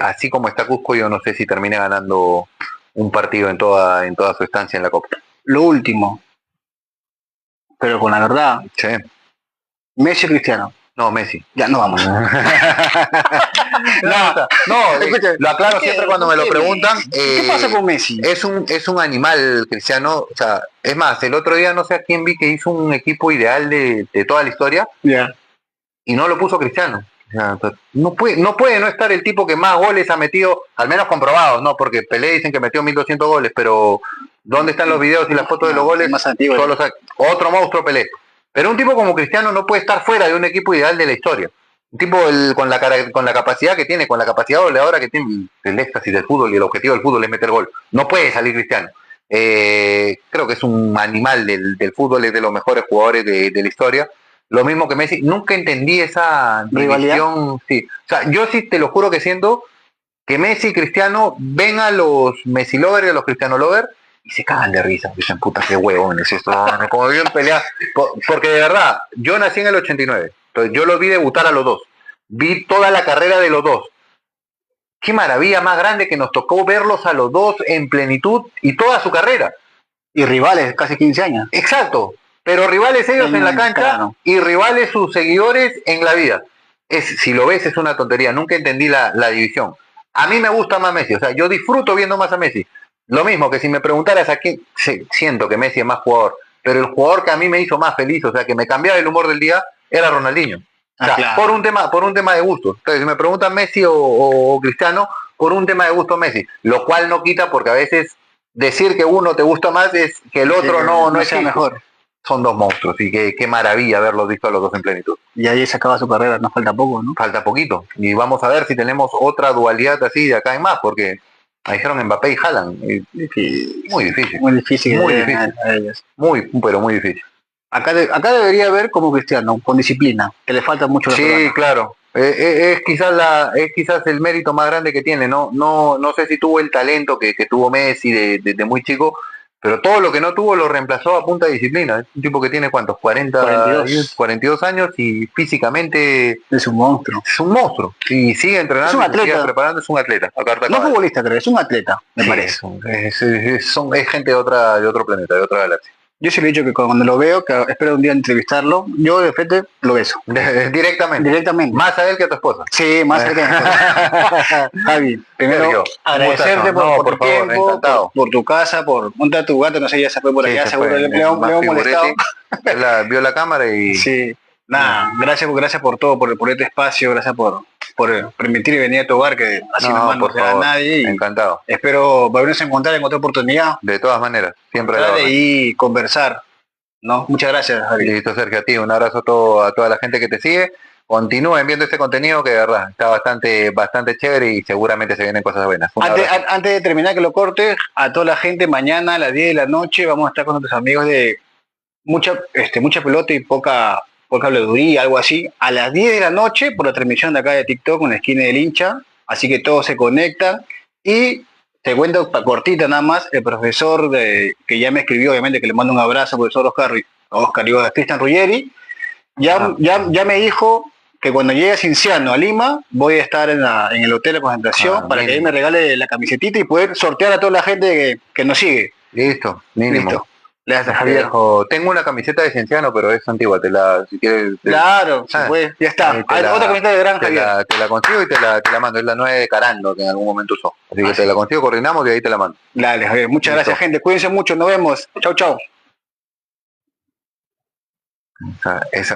Así como está Cusco, yo no sé si termine ganando un partido en toda su estancia en la Copa. Lo último, pero con la verdad, sí. ¿Messi o Cristiano? No, Messi. Ya, no vamos. Lo aclaro siempre cuando me lo preguntan. ¿Qué pasa con Messi? Es un animal, Cristiano. O sea, es más, el otro día no sé a quién vi que hizo un equipo ideal de toda la historia. Y no lo puso Cristiano. O sea, no puede no estar el tipo que más goles ha metido, al menos comprobados, ¿no? Porque Pelé dicen que metió 1200 goles, pero ¿dónde están los videos y las fotos de los goles? Más antiguo, otro monstruo Pelé. Pero un tipo como Cristiano no puede estar fuera de un equipo ideal de la historia. Un tipo con la capacidad que tiene, con la capacidad goleadora que tiene, el éxtasis del fútbol y el objetivo del fútbol es meter gol. No puede salir Cristiano. Creo que es un animal del fútbol, es de los mejores jugadores de la historia. Lo mismo que Messi. Nunca entendí esa división. Sí. O sea, yo sí te lo juro que siento que Messi y Cristiano ven a los Messi lovers y a los Cristiano lovers y se cagan de risa. Dicen, puta, qué huevones esto. Como bien pelear. Porque de verdad, yo nací en el 89. Entonces yo los vi debutar a los dos. Vi toda la carrera de los dos. Qué maravilla más grande que nos tocó verlos a los dos en plenitud y toda su carrera. Y rivales, casi 15 años. Exacto. Pero rivales ellos en la cancha y rivales sus seguidores en la vida. Si lo ves es una tontería. Nunca entendí la división. A mí me gusta más Messi. O sea, yo disfruto viendo más a Messi. Lo mismo que si me preguntaras a quién, siento que Messi es más jugador, pero el jugador que a mí me hizo más feliz, o sea, que me cambiaba el humor del día, era Ronaldinho. O sea, claro. por un tema de gusto. Entonces, si me preguntan Messi o Cristiano, por un tema de gusto Messi, lo cual no quita porque a veces decir que uno te gusta más es que el otro no sea es mejor. Son dos monstruos y qué maravilla haberlos visto a los dos en plenitud. Y ahí se acaba su carrera, nos falta poco, ¿no? Falta poquito. Y vamos a ver si tenemos otra dualidad así de acá en más, porque ahí dijeron Mbappé y Haaland. Muy difícil. Muy difícil. Muy difícil. A ellos. Pero muy difícil. Acá debería haber como Cristiano, con disciplina, que le falta mucho. Sí, claro. Es quizás el mérito más grande que tiene. No sé si tuvo el talento que tuvo Messi de muy chico, pero todo lo que no tuvo lo reemplazó a punta de disciplina. Es un tipo que tiene ¿cuántos? 42 años y físicamente es un monstruo. Es un monstruo. Y sigue entrenando, es un atleta. Sigue preparando, es un atleta. No futbolista, creo, es un atleta, me parece. Es gente de otro planeta, de otra galaxia. Yo sí le he dicho que cuando lo veo, que espero un día entrevistarlo, yo de frente lo beso. Directamente. Más a él que a tu esposa. Sí, más a él que a mi esposa. Javi, primero Sergio, agradecerte por tu favor, tiempo, por tu casa, por montar tu gato, no sé, ya se fue por allá, seguro le hemos molestado. Vio la cámara y... Sí, nada, gracias por todo, por este espacio, gracias por permitir venir a tu hogar, que así no te da nadie. Y encantado. espero volvernos a encontrar en otra oportunidad. De todas maneras, siempre. Y conversar, ¿no? Muchas gracias, Javi. Listo, Sergio, a ti, un abrazo a toda la gente que te sigue. Continúen viendo este contenido que de verdad está bastante chévere y seguramente se vienen cosas buenas. Antes de terminar, que lo corte, a toda la gente, mañana a las 10 de la noche vamos a estar con nuestros amigos de mucha pelota y poca habladuría, algo así, a las 10 de la noche por la transmisión de acá de TikTok con la esquina del hincha, así que todos se conectan. Y te cuento cortita nada más, el profesor que ya me escribió, obviamente que le mando un abrazo, profesor Cristian Ruggeri, ya me dijo que cuando llegue a Cinciano, a Lima, voy a estar en el hotel de concentración para que él me regale la camisetita y poder sortear a toda la gente que nos sigue. Listo, mínimo. Listo. Gracias, Javier. Tengo una camiseta de Cienciano, pero es antigua, si quieres. Claro, pues, ya está. Hay otra camiseta de Gran Javier. Te la consigo y te la mando. Es la 9 de Carando, que en algún momento usó. Así que te la consigo, coordinamos y ahí te la mando. Dale, Javier. Muchas gracias, gente. Cuídense mucho. Nos vemos. Chau, chau. Esa